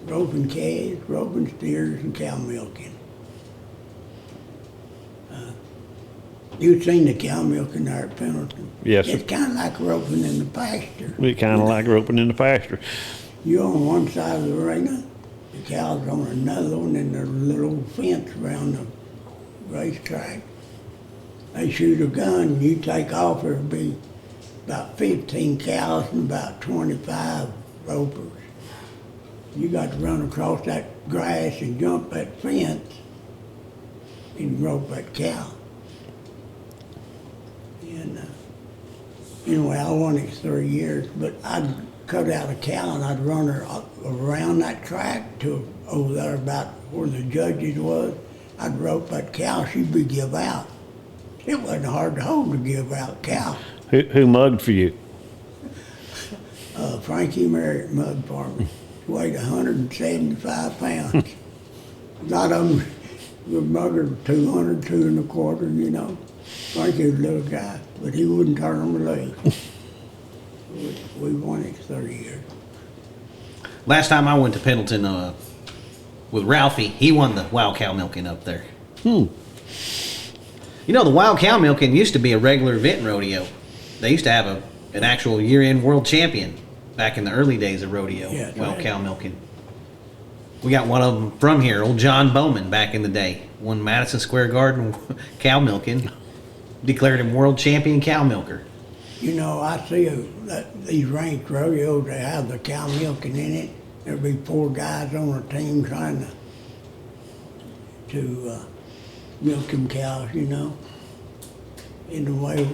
Roping calves, roping steers, and cow milking. You've seen the cow milking there at Pendleton. Yes, sir. It's kind of like roping in the pasture. It's kind of like roping in the pasture. You're on one side of the arena, the cow's on another one, and there's a little fence around the racetrack. They shoot a gun, you take off, there'll be about 15 cows and about 25 ropers. You got to run across that grass and jump that fence and rope that cow. And anyway, I won it 3 years, but I'd cut out a cow and I'd run her around that track to over there about where the judges was. I'd rope that cow, she'd be give out. It wasn't hard to hold to give out cow. Who mugged for you? Frankie Merritt mugged for me. He weighed 175 pounds. A lot of them were muggers 200, 225, you know. Frankie was a little guy, but he wouldn't turn them loose. We won it 30 years. Last time I went to Pendleton with Ralphie, he won the wild cow milking up there. You know, the wild cow milking used to be a regular event in rodeo. They used to have an actual year-end world champion back in the early days of rodeo, Yeah, wild right. cow milking. We got one of them from here, old John Bowman, back in the day. Won Madison Square Garden cow milking. Declared him world champion cow milker. You know, I see these ranch rodeos, they have the cow milking in it. There'll be 4 guys on a team trying to milk them cows, you know. And the way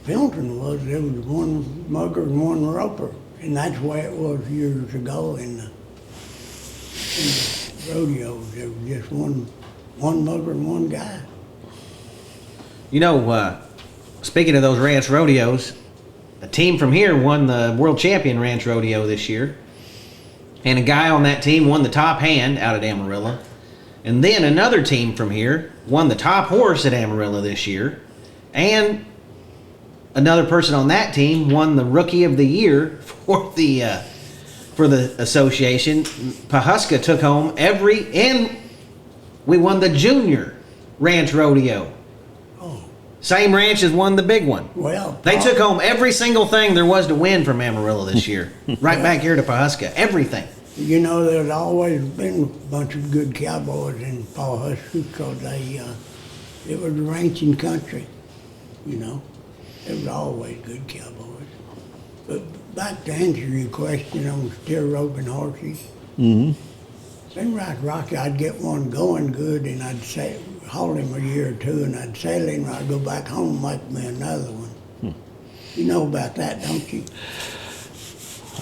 Pendleton was, there was one mugger and one roper. And that's the way it was years ago in the rodeos. There was just one mugger and one guy. You know, speaking of those ranch rodeos, a team from here won the world champion ranch rodeo this year. And a guy on that team won the top hand out at Amarillo. And then another team from here won the top horse at Amarillo this year. And another person on that team won the rookie of the year for the association. Pawhuska took home and we won the junior ranch rodeo. Same ranch as won the big one. Well, They took home every single thing there was to win from Amarillo this year. Right back here to Pawhuska. Everything. you know, there's always been a bunch of good cowboys in Pawhuska because it was ranching country, you know. There was always good cowboys. But back to answer your question on steer roping horses. Mm-hmm. Seemed like Rocky, I'd get one going good and I'd haul him a year or two and I'd sell him and I'd go back home and make me another one. You know about that, don't you?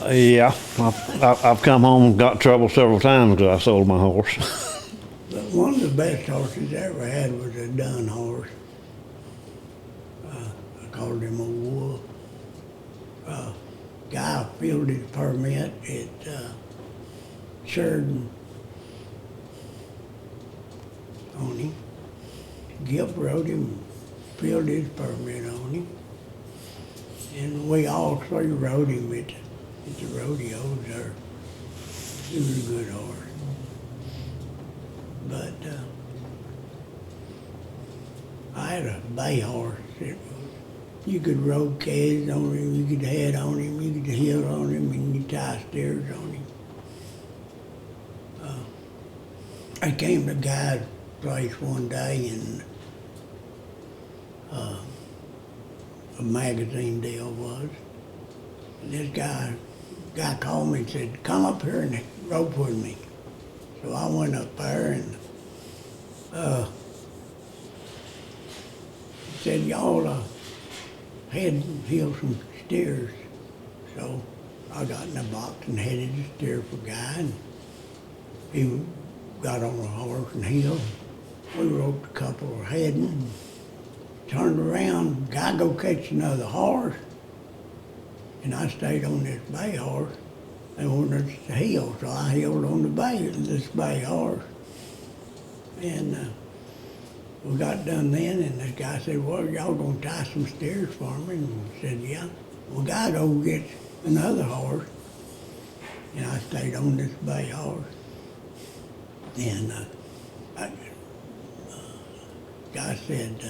Yeah, I've come home and got in trouble several times because I sold my horse. But one of the best horses I ever had was a dun horse. I called him a wolf. Guy filled his permit at Sheridan on him. Gip rode him, filled his permit on him. And we all three rode him at the rodeos there. He was a good horse. But I had a bay horse that was, you could rope cages on him, you could head on him, you could heel on him, and you could tie steers on him. I came to a guy's place one day and a magazine deal was. And this guy called me and said, come up here and rope with me. So I went up there and he said, y'all head and heel some steers. So I got in the box and headed the steer for Guy, and he got on a horse and heel. We roped a couple of heading, turned around, Guy go catch another horse, and I stayed on this bay horse. They wanted us to heel, so I heeled on the bay, this bay horse. And we got done then, and this guy said, well, y'all gonna tie some steers for me? And we said, yeah. Well, Guy go get another horse, and I stayed on this bay horse. And Guy said,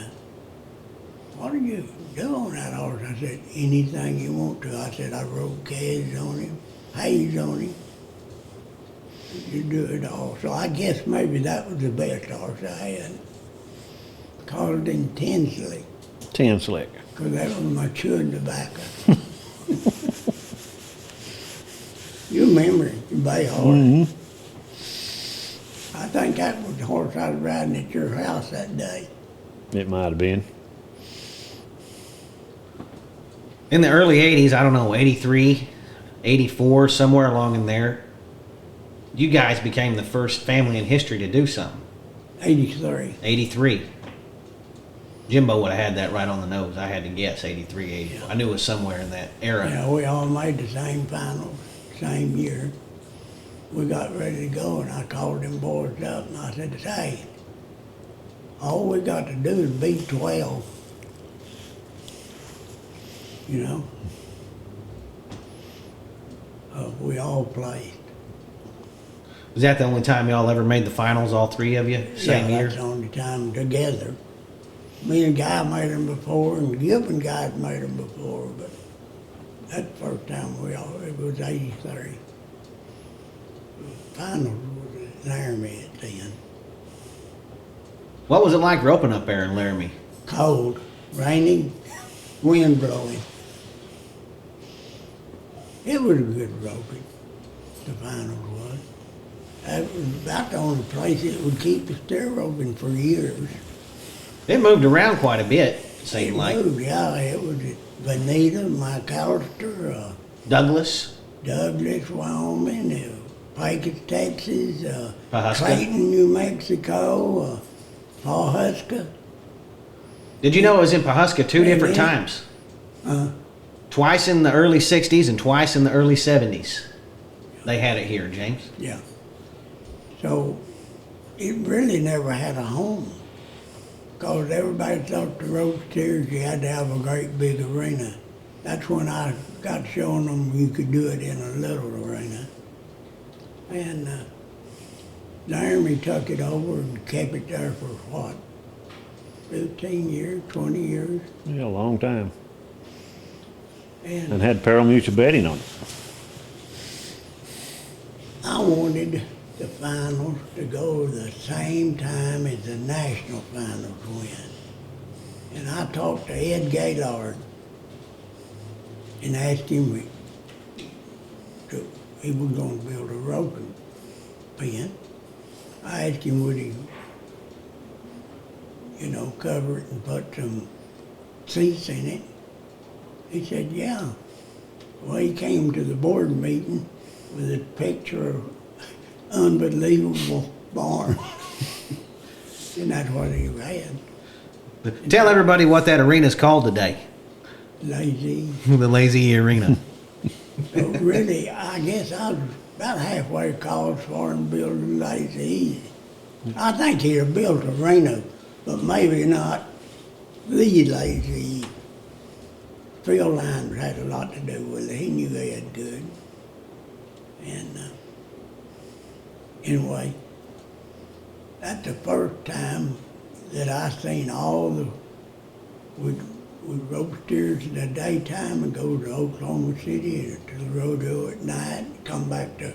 what do you do on that horse? I said, anything you want to. I said, I rode cages on him, hays on him. You do it all. So I guess maybe that was the best horse I had. called it intensely, 10 slick. because that was my chewing tobacco. You remember it, the bay horse. I think that was the horse I was riding at your house that day. It might have been. In the early 80s, I don't know, 83, 84, somewhere along in there, you guys became the first family in history to do something. 83. 83. Jimbo would have had that right on the nose. I had to guess 83, 84. I knew it was somewhere in that era. Yeah, we all made the same finals, same year. We got ready to go, and I called them boys up, and I said, hey, all we got to do is beat 12. You know? We all played. Was that the only time y'all ever made the finals, all three of you, same Yeah, year? that's the only time together. Me and Guy made them before, and Gip and Guy made them before, but that's the first time it was 83. Finals was at Laramie at then. What was it like roping up there in Laramie? Cold, raining, wind blowing. It was a good roping, the finals was. That was about the only place that would keep us there roping for years. It moved around quite a bit, it seemed It like. moved, yeah, it was at Bonita, McAllister, Douglas, Douglas, Wyoming, Pecos, Texas, Pawhuska. Clayton, New Mexico, Pawhuska. Did you know it was in Pawhuska two different Yeah. times? Uh, Twice in the early 60s and twice in the early 70s. They had it here, James. yeah. So it really never had a home. Because everybody thought the road steers you had to have a great big arena. That's when I got showing them you could do it in a little arena. And Laramie took it over and kept it there for what? 15 years, 20 years. Yeah, a long time. And And had pari-mutuel betting on it. I wanted the finals to go the same time as the national finals went. And I talked to Ed Gaylord and asked him if he was going to build a roping pen. I asked him would he, cover it and put some seats in it. He said, yeah. Well, he came to the board meeting with a picture of unbelievable barn. And that's what he had. Tell everybody what that arena's called today. Lazy. The Lazy Arena. So really, I guess I was about halfway across for him building Lazy Easy. I think he'd have built an arena, but maybe not the Lazy Easy. Phil Lyons had a lot to do with it. He knew he had good. And anyway, that's the first time that I seen all the, we'd rope steers in the daytime and go to Oklahoma City or to the rodeo at night and come back to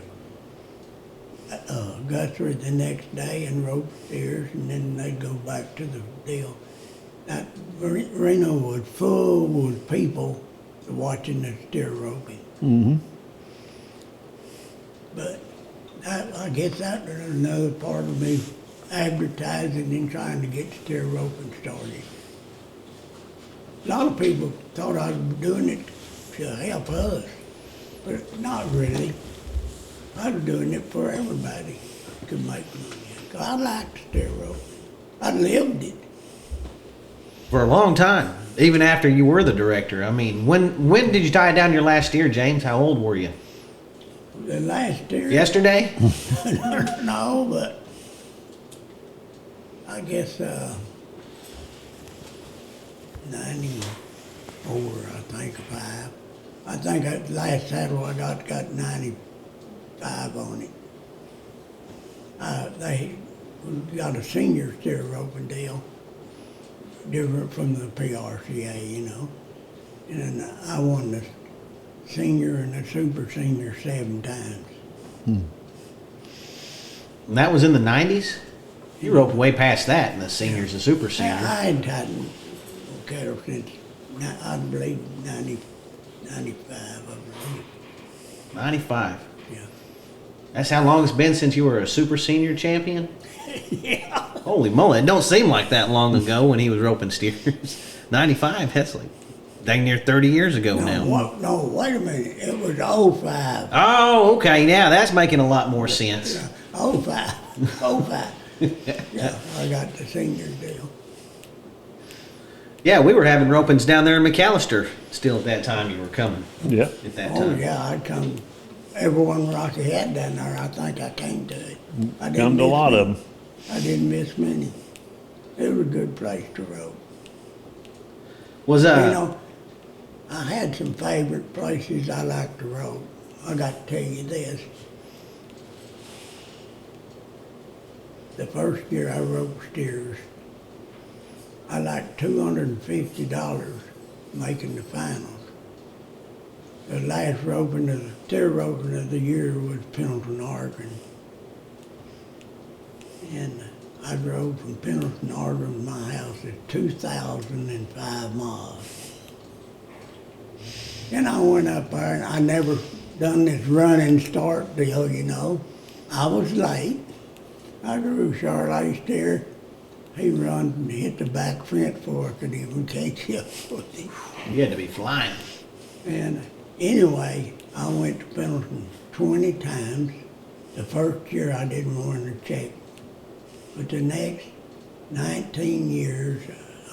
Guthrie the next day and rope steers, and then they'd go back to the deal. That arena was full with people watching the steer roping. Mm-hmm. But I guess that was another part of me advertising and trying to get steer roping started. A lot of people thought I was doing it to help us, but not really. I was doing it for everybody to make money. 'Cause I liked steer roping. I lived it. For a long time, even after you were the director. I mean, when did you tie down your last steer, James? How old were you? The last steer. Yesterday? No, but I guess 94, I think, 5. I think that last saddle I got 95 on it. They got a senior steer roping deal, different from the PRCA, And then I won the senior and the super senior 7 times. And that was in the 90s? You roped way past that in the seniors and super I senior. hadn't tied cattle since, I believe, 95, I believe. 95. Yeah. That's how long it's been since you were a super senior champion? Yeah. Holy moly, it don't seem like that long ago when he was roping steers. 95, that's like dang near 30 years ago now. No, wait a minute. It was '05. Oh, okay, yeah, that's making a lot more sense. Yeah, '05. '05. Yeah, I got the senior deal. Yeah, we were having ropings down there in McAllister still at that time you were coming. Yeah. At that Oh, time. yeah, I'd come. Everyone Rocky had down there, I think I came to it. I didn't Come to a miss lot many. of them. I didn't miss many. It was a good place to rope. Was You know, I had some favorite places I liked to rope. I got to tell you this. The first year I roped steers, I like $250 making the finals. The last steer roping of the year was Pendleton, Oregon. And I drove from Pendleton, Oregon to my house at 2,005 miles. And I went up there and I never done this run and start deal, you know. I was late. I drew Charlotte's steer. He run and hit the back fence before I could even catch up with him. you had to be flying. And anyway, I went to Pendleton 20 times. The first year I didn't win a check. But the next 19 years,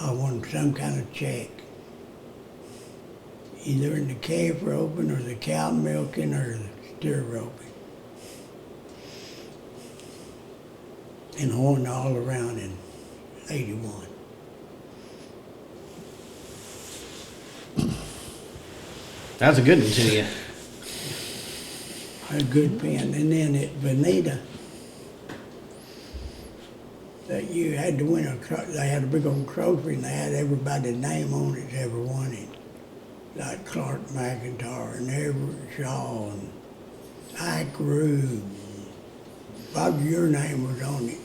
I won some kind of check. Either in the calf roping or the cow milking or the steer roping. And I won all around in 81. That was a good one to you. A good pen. And then at Veneta, that you had to win they had a big old trophy and they had everybody's name on it that ever won it. Like Clark McIntyre and Everett Shaw and Ike Rube. Bob, your name was on it,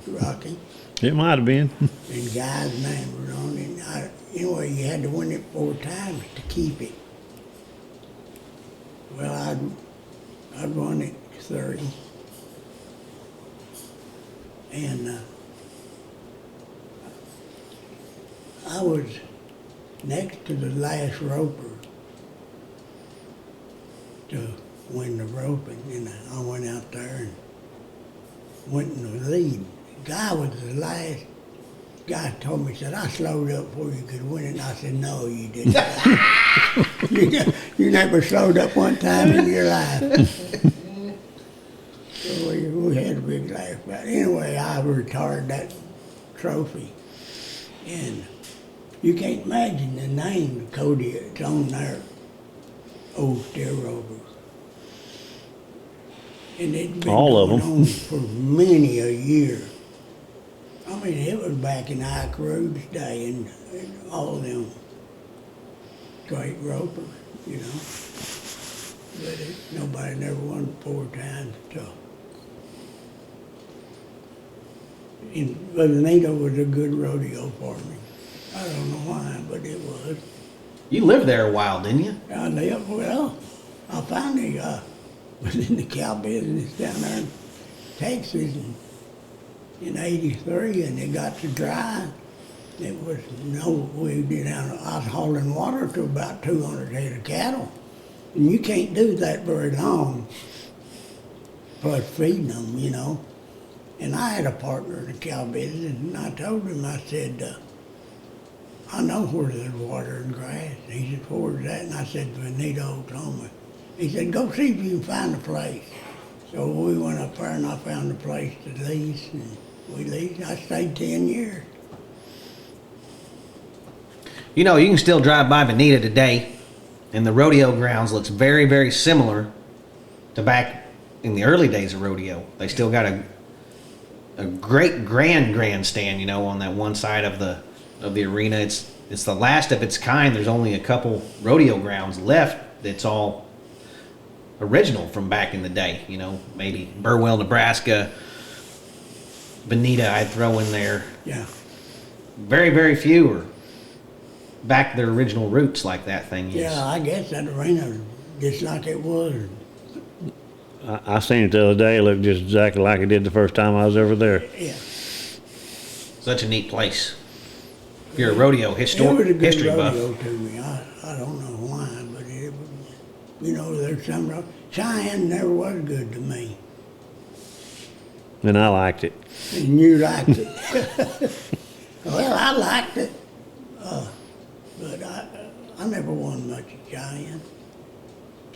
Rocky. It might have been. And Guy's name was on it. Anyway, you had to win it 4 times to keep it. Well, I'd won it 30. And I was next to the last roper to win the roping, and I went out there and went in the lead. The guy was the last. Guy told me, said, I slowed up before you could win it. And I said, no, you didn't. you never slowed up one time in your life. So we had a big laugh about it. Anyway, I retired that trophy. And you can't imagine the name Cody, it's on there, Old Steer Rovers. And it's been All of going them. on for many a year. I mean, it was back in Ike Rube's day and all them great ropers, you know. But nobody never won 4 times, so. And Veneta was a good rodeo for me. I don't know why, but it was. You lived there a while, didn't you? I lived, well, I finally was in the cow business down there in Texas in '83, and it got to dry. It was we'd be down, I was hauling water to about 200 head of cattle. And you can't do that very long, plus feeding them, you know. And I had a partner in the cow business, and I told him, I said, I know where there's water and grass. And he said, where's that? And I said, Veneta, Oklahoma. He said, go see if you can find a place. So we went up there and I found a place to lease, and we leased. I stayed 10 years. You know, you can still drive by Veneta today, and the rodeo grounds looks very, very similar to back in the early days of rodeo. They still got a great grandstand, you know, on that one side of the arena. It's the last of its kind. There's only a couple rodeo grounds left that's all original from back in the day, you know, maybe Burwell, Nebraska, bonita I'd throw in there. Yeah. Very, very few are back to their original roots like that thing is. Yeah, I guess that arena just like it was. I seen it the other day. It looked just exactly like it did the first time I was ever there. Yeah. Such a neat place. If you're a rodeo It was a good history rodeo buff. to me. I don't know why, but it was, you know, there's some, Cheyenne never was good to me. And I liked it. And you liked it. Well, I liked it. But I never won much at Cheyenne.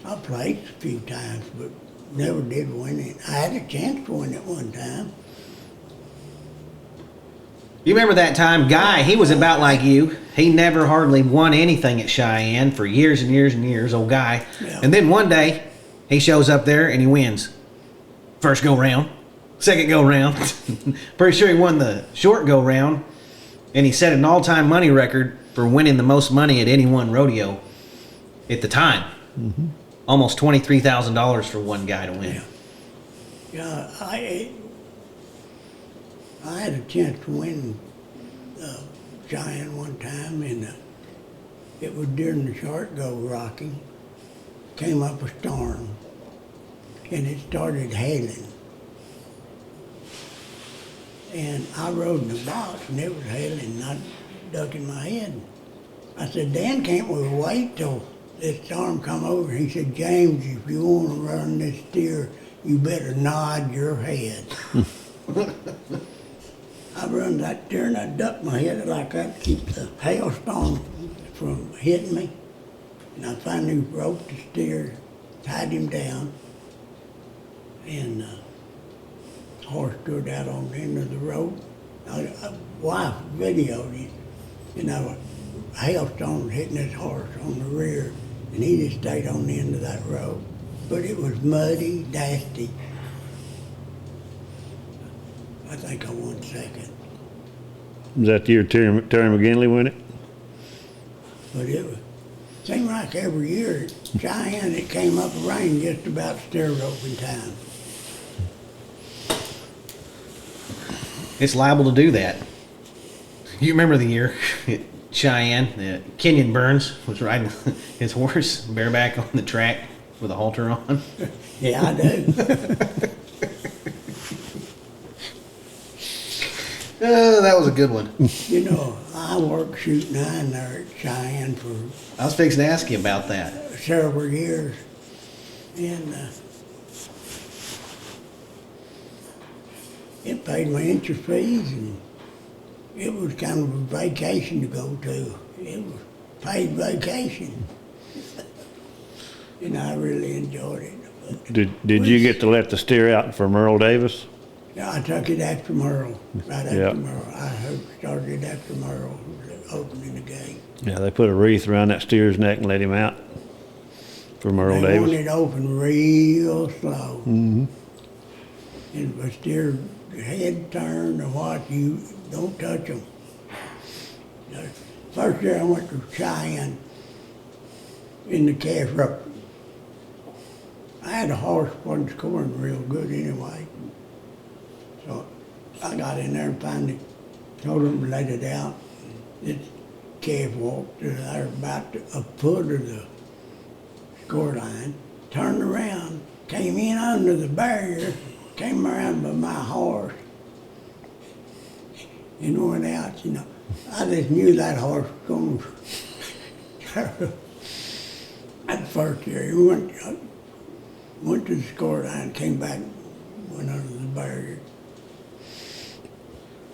I played a few times, but never did win it. I had a chance to win it one time. You remember that time, Guy, he was about like you. He never hardly won anything at Cheyenne for years and years and years, old Guy. Yeah. And then one day, he shows up there and he wins. First go round, second go round. Pretty sure he won the short go round. And he set an all-time money record for winning the most money at any one rodeo at the time. Mm-hmm. Almost $23,000 for one guy to win. Yeah, I had a chance to win Cheyenne one time, and it was during the short go rocking. Came up a storm, and it started hailing. And I rode in the box, and it was hailing, and I ducking my head. I said, Dan, can't we wait till this storm come over? He said, James, if you want to run this steer, you better nod your head. I run that steer and I ducked my head like that to keep the hailstorm from hitting me. And I finally roped the steer, tied him down, and the horse stood out on the end of the rope. Wife videoed it. You know, a hailstone was hitting his horse on the rear, and he just stayed on the end of that rope. But it was muddy, nasty. I think I won second. Was that the year Terry McGinley won it? But it was, seemed like every year at Cheyenne it came up rain just about steer roping time. It's liable to do that. You remember the year at Cheyenne, Kenyon Burns was riding his horse bareback on the track with a halter on? Yeah, I do. That was a good one. You know, I worked shooting nine there at Cheyenne for I was fixing to ask you about that. several years. And it paid my interest fees, and it was kind of a vacation to go to. It was paid vacation. And I really enjoyed it. But Did you get to let the steer out for Merle Davis? yeah, I took it after Merle, right after Yeah. Merle. I started it after Merle was opening the gate. Yeah, they put a wreath around that steer's neck and let him out for Merle They Davis. wanted it open real slow. Mm-hmm. And if a steer head turned or what, you don't touch them. First year I went to Cheyenne in the calf rope. I had a horse wasn't scoring real good anyway. So I got in there and finally told them to let it out. This calf walked to there about a foot of the score line, turned around, came in under the barrier, came around by my horse, and went out, you know. I just knew that horse was going to. That first year, he went to the score line, came back, went under the barrier.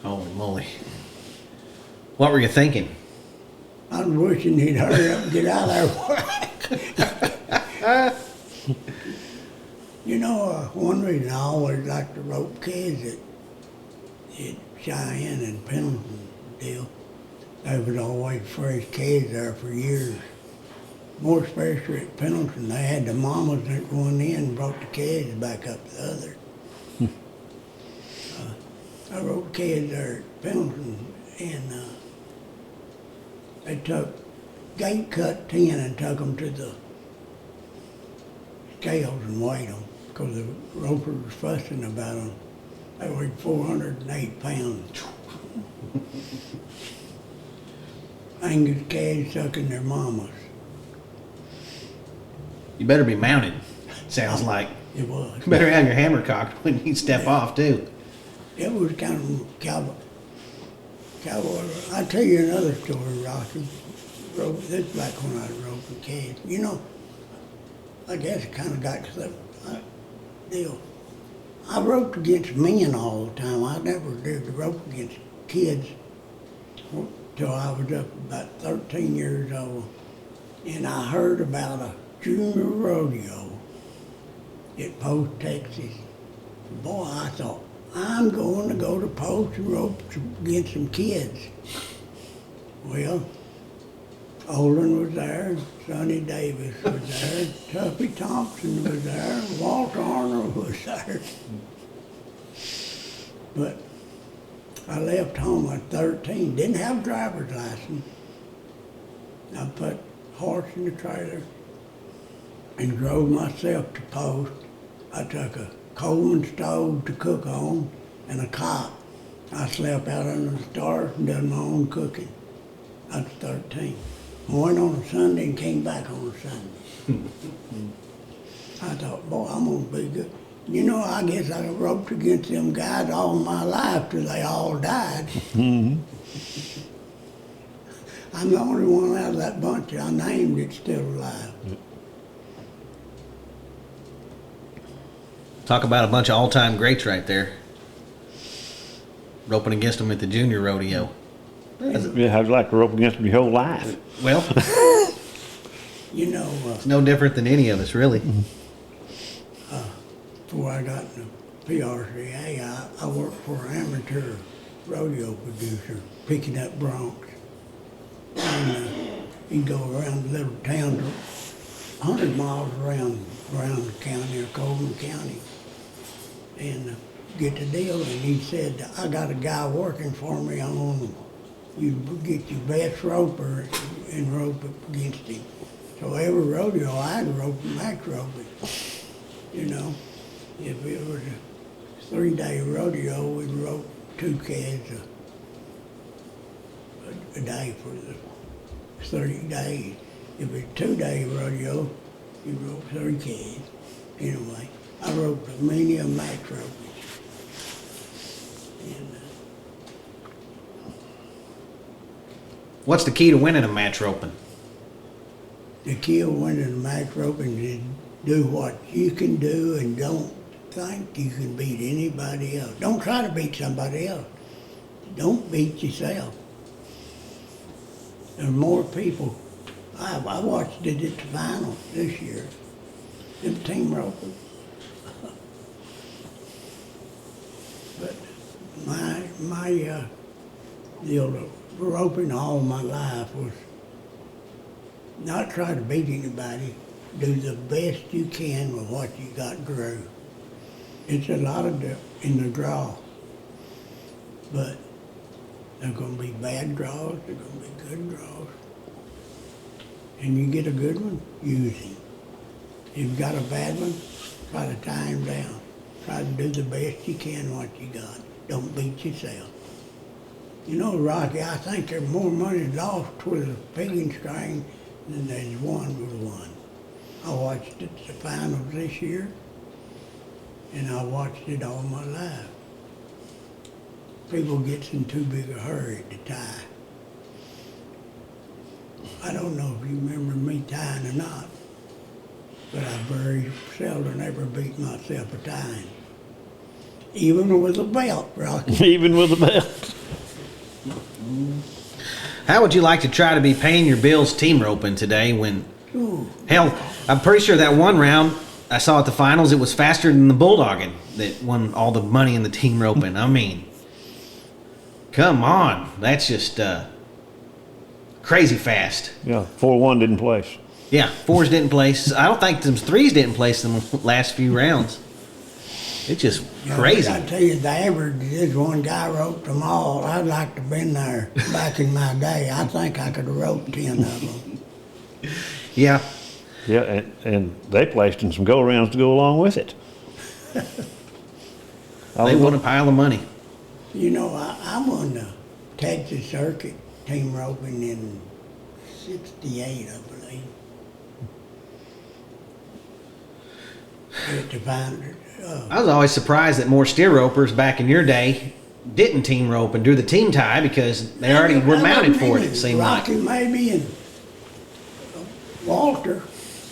Holy moly. What were you thinking? I was wishing he'd hurry up and get out of there. You know, one reason I always liked to rope kids at Cheyenne and Pendleton deal, there was always fresh kids there for years. More especially at Pendleton, they had the mamas that went in and brought the kids back up the other. I roped kids there at Pendleton, and they took gate cut 10 and took them to the scales and weighed them because the roper was fussing about them. They weighed 408 pounds. Angus calves sucking their mamas. You better be mounted, sounds like. It was. You better have your hammer cocked when you step off, too. It was kind of cowboy. I'll tell you another story, Rocky. This is back when I was roping calves. You know, I guess it kind of got to the deal. I roped against men all the time. I never did rope against kids till I was up about 13 years old. And I heard about a junior rodeo at Post, Texas. Boy, I thought, I'm going to go to Post and rope against some kids. Well, Olin was there, Sonny Davis was there, Tuffy Thompson was there, Walter Arnold was there. But I left home at 13, didn't have a driver's license. I put horse in the trailer and drove myself to Post. I took a Coleman stove to cook on and a cot. I slept out under the stars and done my own cooking. I was 13. I went on a Sunday and came back on a Sunday. I thought, boy, I'm gonna be good. You know, I guess I roped against them guys all my life till they all died. I'm the only one out of that bunch that I named that's still alive. Talk about a bunch of all-time greats right there. Roping against them at the junior rodeo. Yeah, how'd you like to rope against them your whole life? Well, You know, it's no different than any of us, really. before I got in the PRCA, I worked for an amateur rodeo producer, picking up broncs. And he'd go around the little towns, 100 miles around the county or Coleman County, and get the deal. And he said, I got a guy working for me. I'm on you get your best roper and rope against him. So every rodeo I had to rope and max rope it. You know, if it was a 3-day rodeo, we'd rope 2 calves a day for the 30 days. If it's 2-day rodeo, you rope 3 calves. Anyway, I roped a medium max ropage. And, What's the key to winning a match roping? the key of winning the max roping is do what you can do and don't think you can beat anybody else. Don't try to beat somebody else. Don't beat yourself. There's more people. I watched it at the finals this year. Them team roping. But my deal of roping all my life was not try to beat anybody. Do the best you can with what you got drew. It's a lot of in the draw. But there's going to be bad draws, there's going to be good draws. And you get a good one, use him. If you've got a bad one, try to tie him down. Try to do the best you can what you got. Don't beat yourself. You know, Rocky, I think there's more money lost with a pigging string than there's won with one. I watched it the finals this year, and I watched it all my life. People gets in too big a hurry to tie. I don't know if you remember me tying or not, but I very seldom ever beat myself a tying. Even with a belt, Rocky. Even with a belt. How would you like to try to be paying your bills team roping today when, Ooh. hell, I'm pretty sure that one round I saw at the finals, it was faster than the bulldogging that won all the money in the team roping. I mean, come on. That's just crazy fast. Yeah, 4-1 didn't place. Yeah, 4s didn't place. I don't think them 3s didn't place in the last few rounds. It's just crazy. I tell you, the average, this one guy roped them all. I'd like to have been there back in my day. I think I could have roped 10 of them. Yeah. Yeah, and they placed in some go-arounds to go along with it. They won a pile of money. You know, I won the Texas Circuit team roping in '68, I believe. To find, I was always surprised that more steer ropers back in your day didn't team rope and do the team tie because they already were mounted for it seemed like. Rocky maybe and Walter.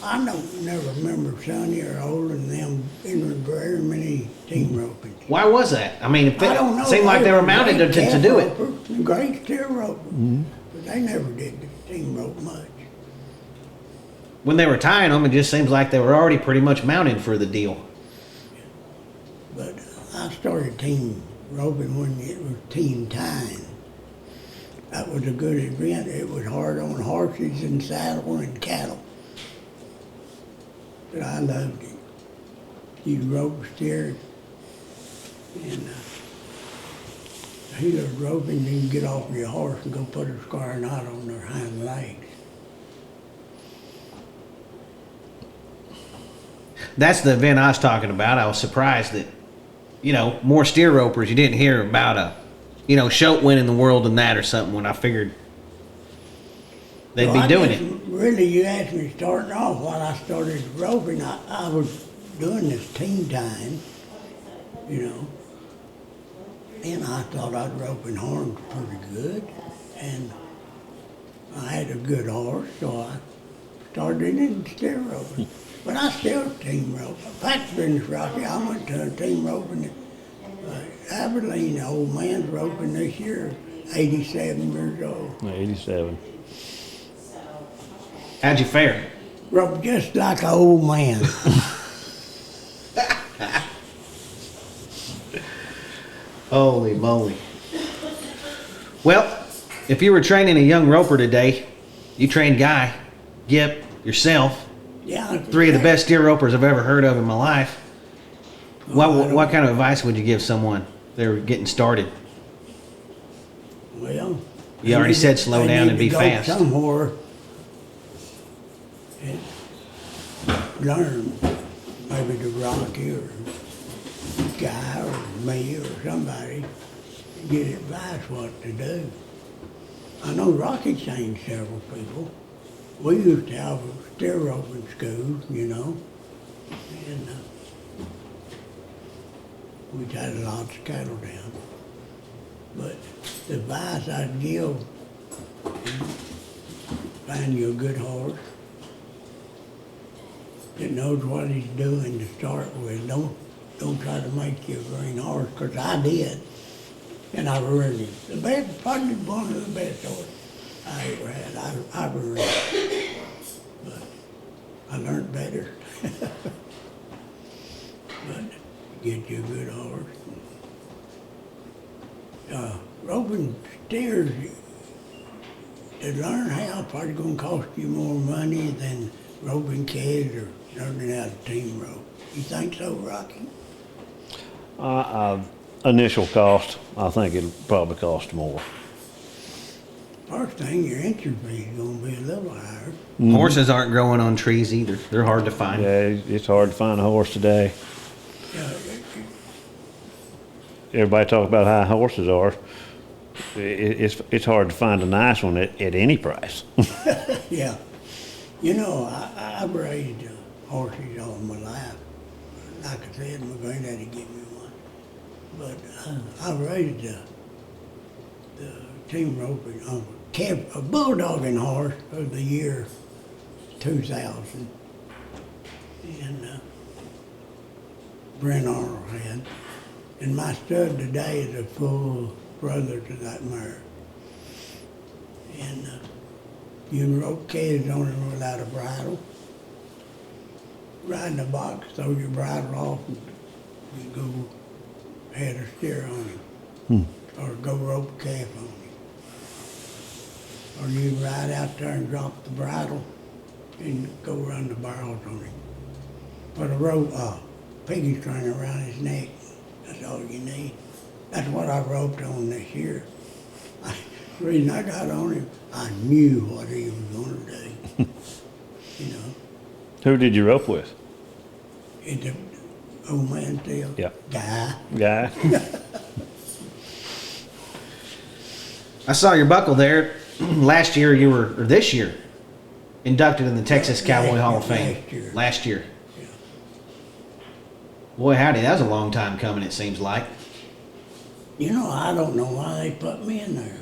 I never remember Sonny or Old and them in very many team roping. Why was that? I mean, I don't know. it seemed like they were mounted to do it. Great steer ropers, but they never did the team rope much. When they were tying them, it just seems like they were already pretty much mounted for the deal. But I started team roping when it was team tying. That was a good event. It was hard on horses and saddle and cattle. But I loved it. You rope steer, and he was roping, you can get off your horse and go put a square knot on their hind legs. That's the event I was talking about. I was surprised that, more steer ropers. You didn't hear about a, show winning the world and that or something when I figured they'd be doing it. Really, you asked me starting off while I started roping. I was doing this team time, and I thought I'd roping horns pretty good, and I had a good horse, so I started in steer roping. But I still team rope. Fact business, Rocky. I went to a team roping at Abilene. The old man's roping this year, 87 years old. 87. How'd you fare? Roped just like an old man. Holy moly. Well, if you were training a young roper today, you trained Guy, Gip, yourself, Yeah. three of the best steer ropers I've ever heard of in my life. What kind of advice would you give someone they were getting started? Well, You already said slow they down need and be to go fast. somewhere and learn, maybe to Rocky or Guy or me or somebody, and get advice what to do. I know Rocky trained several people. We used to have a steer roping school, and we had lots of cattle down. But the advice I'd give, find you a good horse that knows what he's doing to start with. Don't try to make you a green horse, because I did. And I ruined him. The best, probably one of the best horses I ever had. I ruined him. But I learned better. But get you a good horse. Roping steers, to learn how, probably gonna cost you more money than roping kids or learning how to team rope. You think so, Rocky? Initial cost, I think it'll probably cost more. First thing, your entry fee is gonna be a little higher. Horses aren't growing on trees either. They're hard to find. Yeah, it's hard to find a horse today. Yeah, Everybody talk about how horses are. It's hard to find a nice one at any price. yeah. I've raised horses all my life. Like I said, my granddaddy gave me one. But I raised the team roping on a bulldogging horse of the year 2000. And Brent Arnold had. And my stud today is a full brother to that mare. And you can rope kids on him without a bridle. Ride in a box, throw your bridle off, and you go head or steer on him. Or go rope a calf on him. Or you ride out there and drop the bridle and go run the barrels on him. Put a rope, piggy string around his neck. That's all you need. That's what I roped on this year. The reason I got on him, I knew what he was going to do. Who did you rope with? It's Old man still. Yeah. Guy. I saw your buckle there. Last year or this year, inducted in the Texas Cowboy Hall of Fame. Last year. Yeah. Boy, howdy, that was a long time coming, it seems like. You know, I don't know why they put me in there.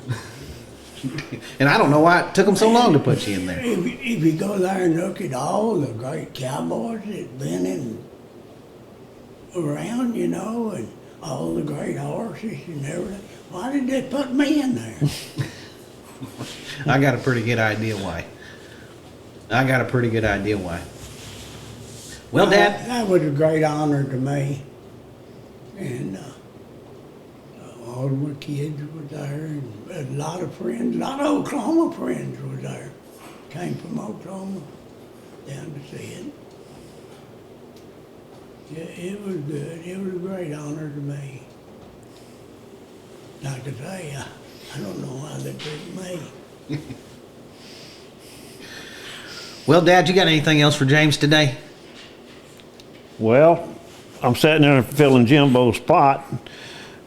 And I don't know why it took them so long to put you in there. If you go there and look at all the great cowboys that been around, you know, and all the great horses and everything, why did they put me in there? I got a pretty good idea why. Well, Dad. That was a great honor to me. And all my kids were there, and a lot of friends, a lot of Oklahoma friends were there. Came from Oklahoma down to see it. Yeah, it was good. It was a great honor to me. Like I say, I don't know why they picked me. Well, Dad, you got anything else for James today? Well, I'm sitting there filling Jimbo's spot,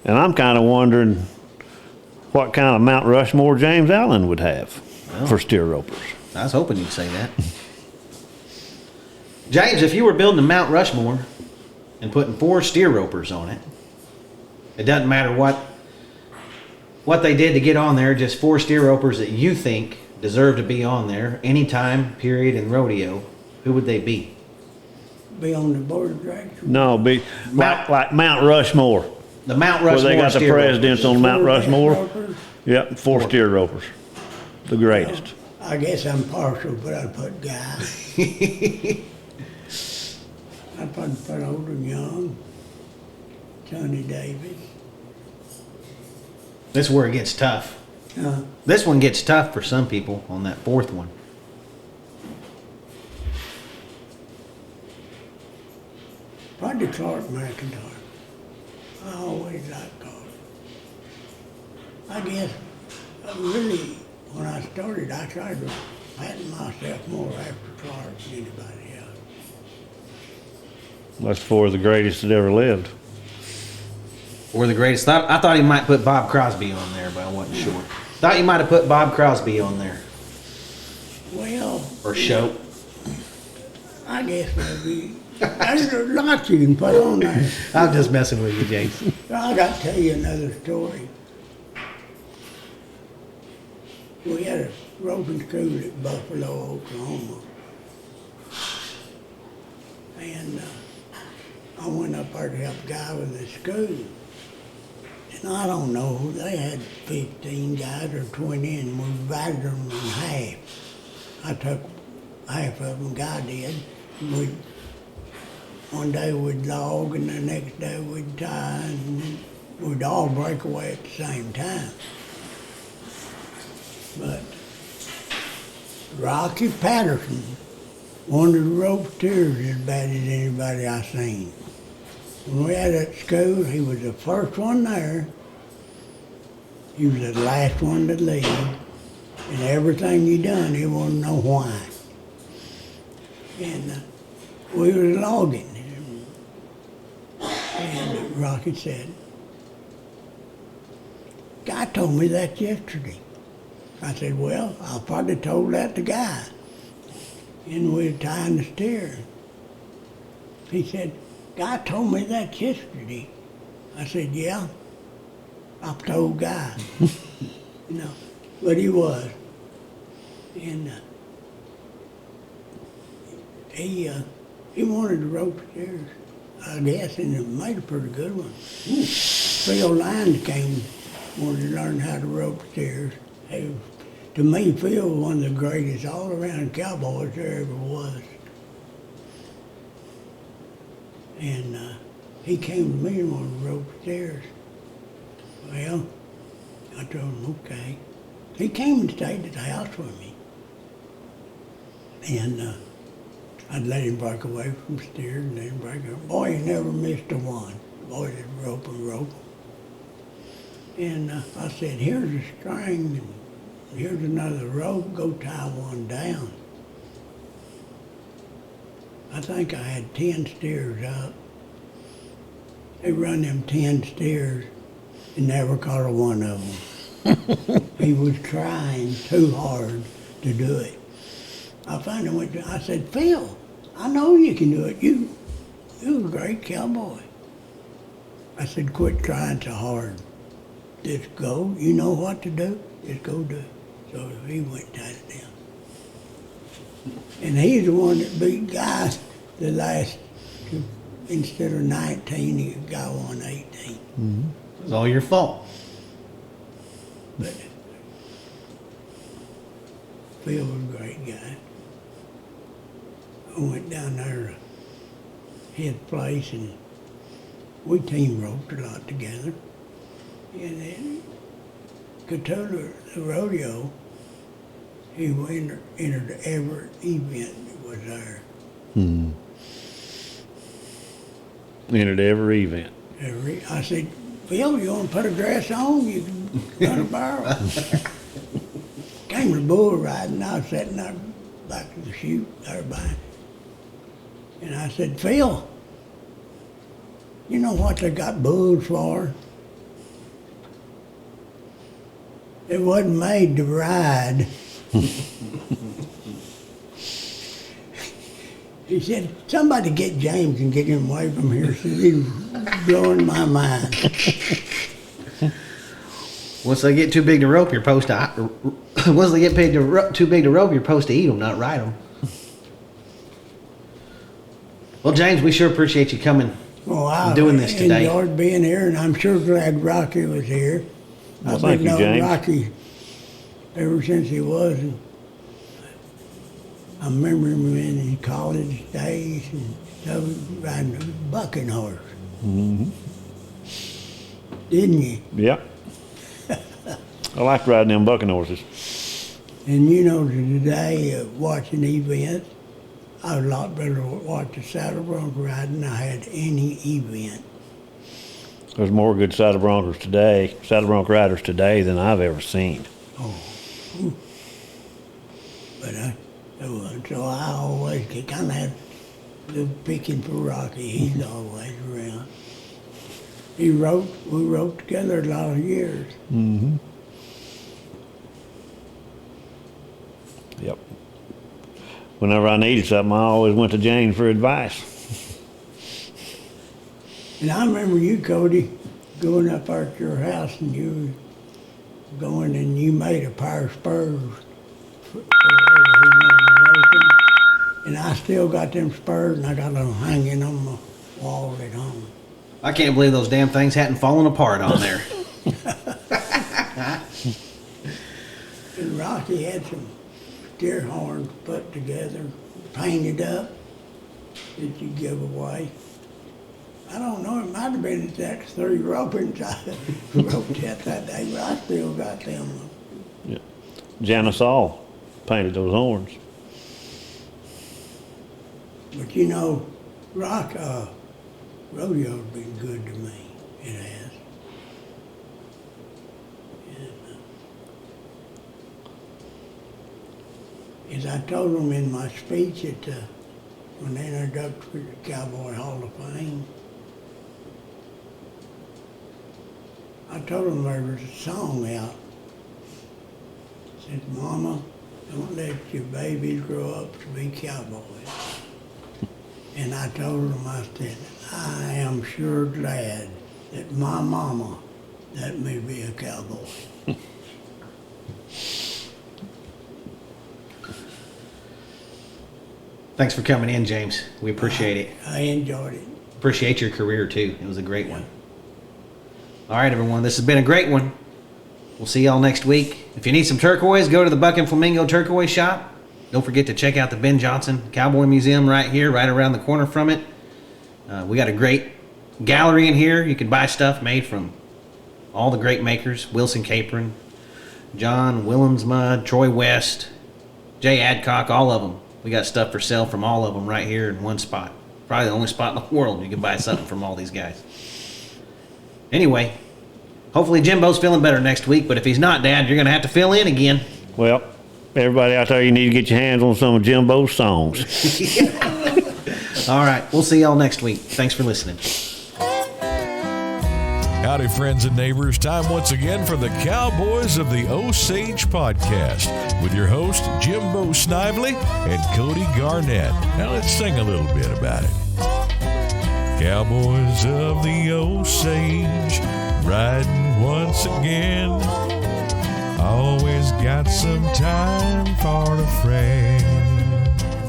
and I'm kind of wondering what kind of Mount Rushmore James Allen would have for steer ropers. I was hoping you'd say that. James, if you were building a Mount Rushmore and putting 4 steer ropers on it, it doesn't matter what they did to get on there, just 4 steer ropers that you think deserve to be on there, anytime, period, in rodeo, who would they be? Be on the board of directors. No, be like Mount Rushmore. The Mount Rushmore Where they got the steer presidents ropers. on Mount Rushmore. Ropers. Yep, 4 steer ropers. The greatest. I guess I'm partial, but I'd put Guy. I'd probably put old and young. Johnny Davis. This is where it gets tough. This one gets tough for some people on that 4th one. Probably Clark McIntyre. I always liked Clark. I guess, really, when I started, I tried to pattern myself more after Clark than anybody else. That's 4 of the greatest that ever lived. Or the greatest. I thought he might put Bob Crosby on there, but I wasn't sure. Thought you might have put Bob Crosby on there. Well, Or Show. I guess maybe. There's a lot you can put on there. I'm just messing with you, James. I got to tell you another story. We had a roping school at Buffalo, Oklahoma. And I went up there to help a guy with the school. And I don't know, they had 15 guys or 20, and we divided them in half. I took half of them, Guy did. One day we'd log, and the next day we'd tie, and we'd all break away at the same time. But Rocky Patterson wanted to rope steers as bad as anybody I seen. When we had at school, he was the first one there. He was the last one to leave. And everything he done, he wanted to know why. And we was logging. And Rocky said, "Guy told me that yesterday." I said, "Well, I probably told that to Guy." And we were tying the steer. He said, "Guy told me that yesterday." I said, "Yeah, I told Guy." You know, but he was. And he wanted to rope steers, I guess, and it made a pretty good one. Phil Lyons came, wanted to learn how to rope steers. To me, Phil was one of the greatest all-around cowboys there ever was. And he came to me and wanted to rope steers. Well, I told him, okay. He came and stayed at the house with me. And I'd let him break away from steers and let him break away. Boy, he never missed a one. Boy, just rope and rope. And I said, "Here's a string, and here's another rope, go tie one down." I think I had 10 steers up, They run them 10 steers and never caught a one of them. He was trying too hard to do it. I finally went to, I said, Phil, I know you can do it. You're a great cowboy. I said, quit trying so hard. Just go. You know what to do. Just go do it. So he went and tied it down. And he's the one that beat guys the last, instead of 19, he got won 18. Mm-hmm. It was all your fault. But Phil was a great guy. I went down there to his place and we team roped a lot together. And then Cthulhu, the rodeo, he entered every event that was there. Entered every event. I said, Phil, you want to put a dress on? You can run a barrel. Came to bull riding. I was sitting there back of the chute there by. And I said, Phil, you know what they got bulls for? It wasn't made to ride. He said, somebody get James and get him away from here. So he's blowing my mind. Once they get too big to rope, you're supposed to. Once they get too big to rope, you're supposed to eat them, not ride them. Well, James, we sure appreciate you coming and doing this today. I enjoyed being here, and I'm sure glad Rocky was here. Well, I've thank been you, knowing James. Rocky ever since he was. And I remember him in his college days and stuff, riding a bucking horse. Mm-hmm. Didn't you? Yep. I like riding them bucking horses. And you know, today, watching events, I would a lot better watch a saddle bronc riding than I had any event. There's more good saddle bronc riders today than I've ever seen. Oh. But so I always kind of had a little picking for Rocky. He's always around. We wrote together a lot of years. Mm-hmm. Yep. Whenever I needed something, I always went to James for advice. And I remember you, Cody, going up there at your house and you were going and you made a pair of spurs for whoever he wanted to rope him. And I still got them spurs and I got them hanging on my wall at home. I can't believe those damn things hadn't fallen apart on there. And Rocky had some deer horns put together, painted up, that you give away. I don't know, it might have been that 3 ropings I roped at that day, but I still got them. Yeah. Janice All painted those horns. But you know, rodeo's been good to me. It has. And, as I told them in my speech at when they introduced me to the Cowboy Hall of Fame, I told them there was a song out. It said, Mama, don't let your babies grow up to be cowboys. And I told them, I said, I am sure glad that my mama let me be a cowboy. Thanks for coming in, James. We appreciate it. I enjoyed it. Appreciate your career, too. It was a great one. All right, everyone. This has been a great one. We'll see y'all next week. If you need some turquoise, go to the Buck and Flamingo Turquoise Shop. Don't forget to check out the Ben Johnson Cowboy Museum right here, right around the corner from it. We got a great gallery in here. You can buy stuff made from all the great makers. Wilson Capron, John Willemsmud, Troy West, Jay Adcock, all of them. We got stuff for sale from all of them right here in one spot. Probably the only spot in the world you can buy something from all these guys. Anyway, hopefully Jimbo's feeling better next week, but if he's not, Dad, you're going to have to fill in again. Well, everybody out there, you need to get your hands on some of Jimbo's songs. All right, we'll see y'all next week. Thanks for listening. Howdy, friends and neighbors. Time once again for the Cowboys of the Osage podcast with your host, Jimbo Snively and Cody Garnett. Now let's sing a little bit about it. Cowboys of the Osage, riding once again. Always got some time for a friend.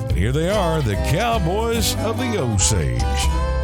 And here they are, the Cowboys of the Osage.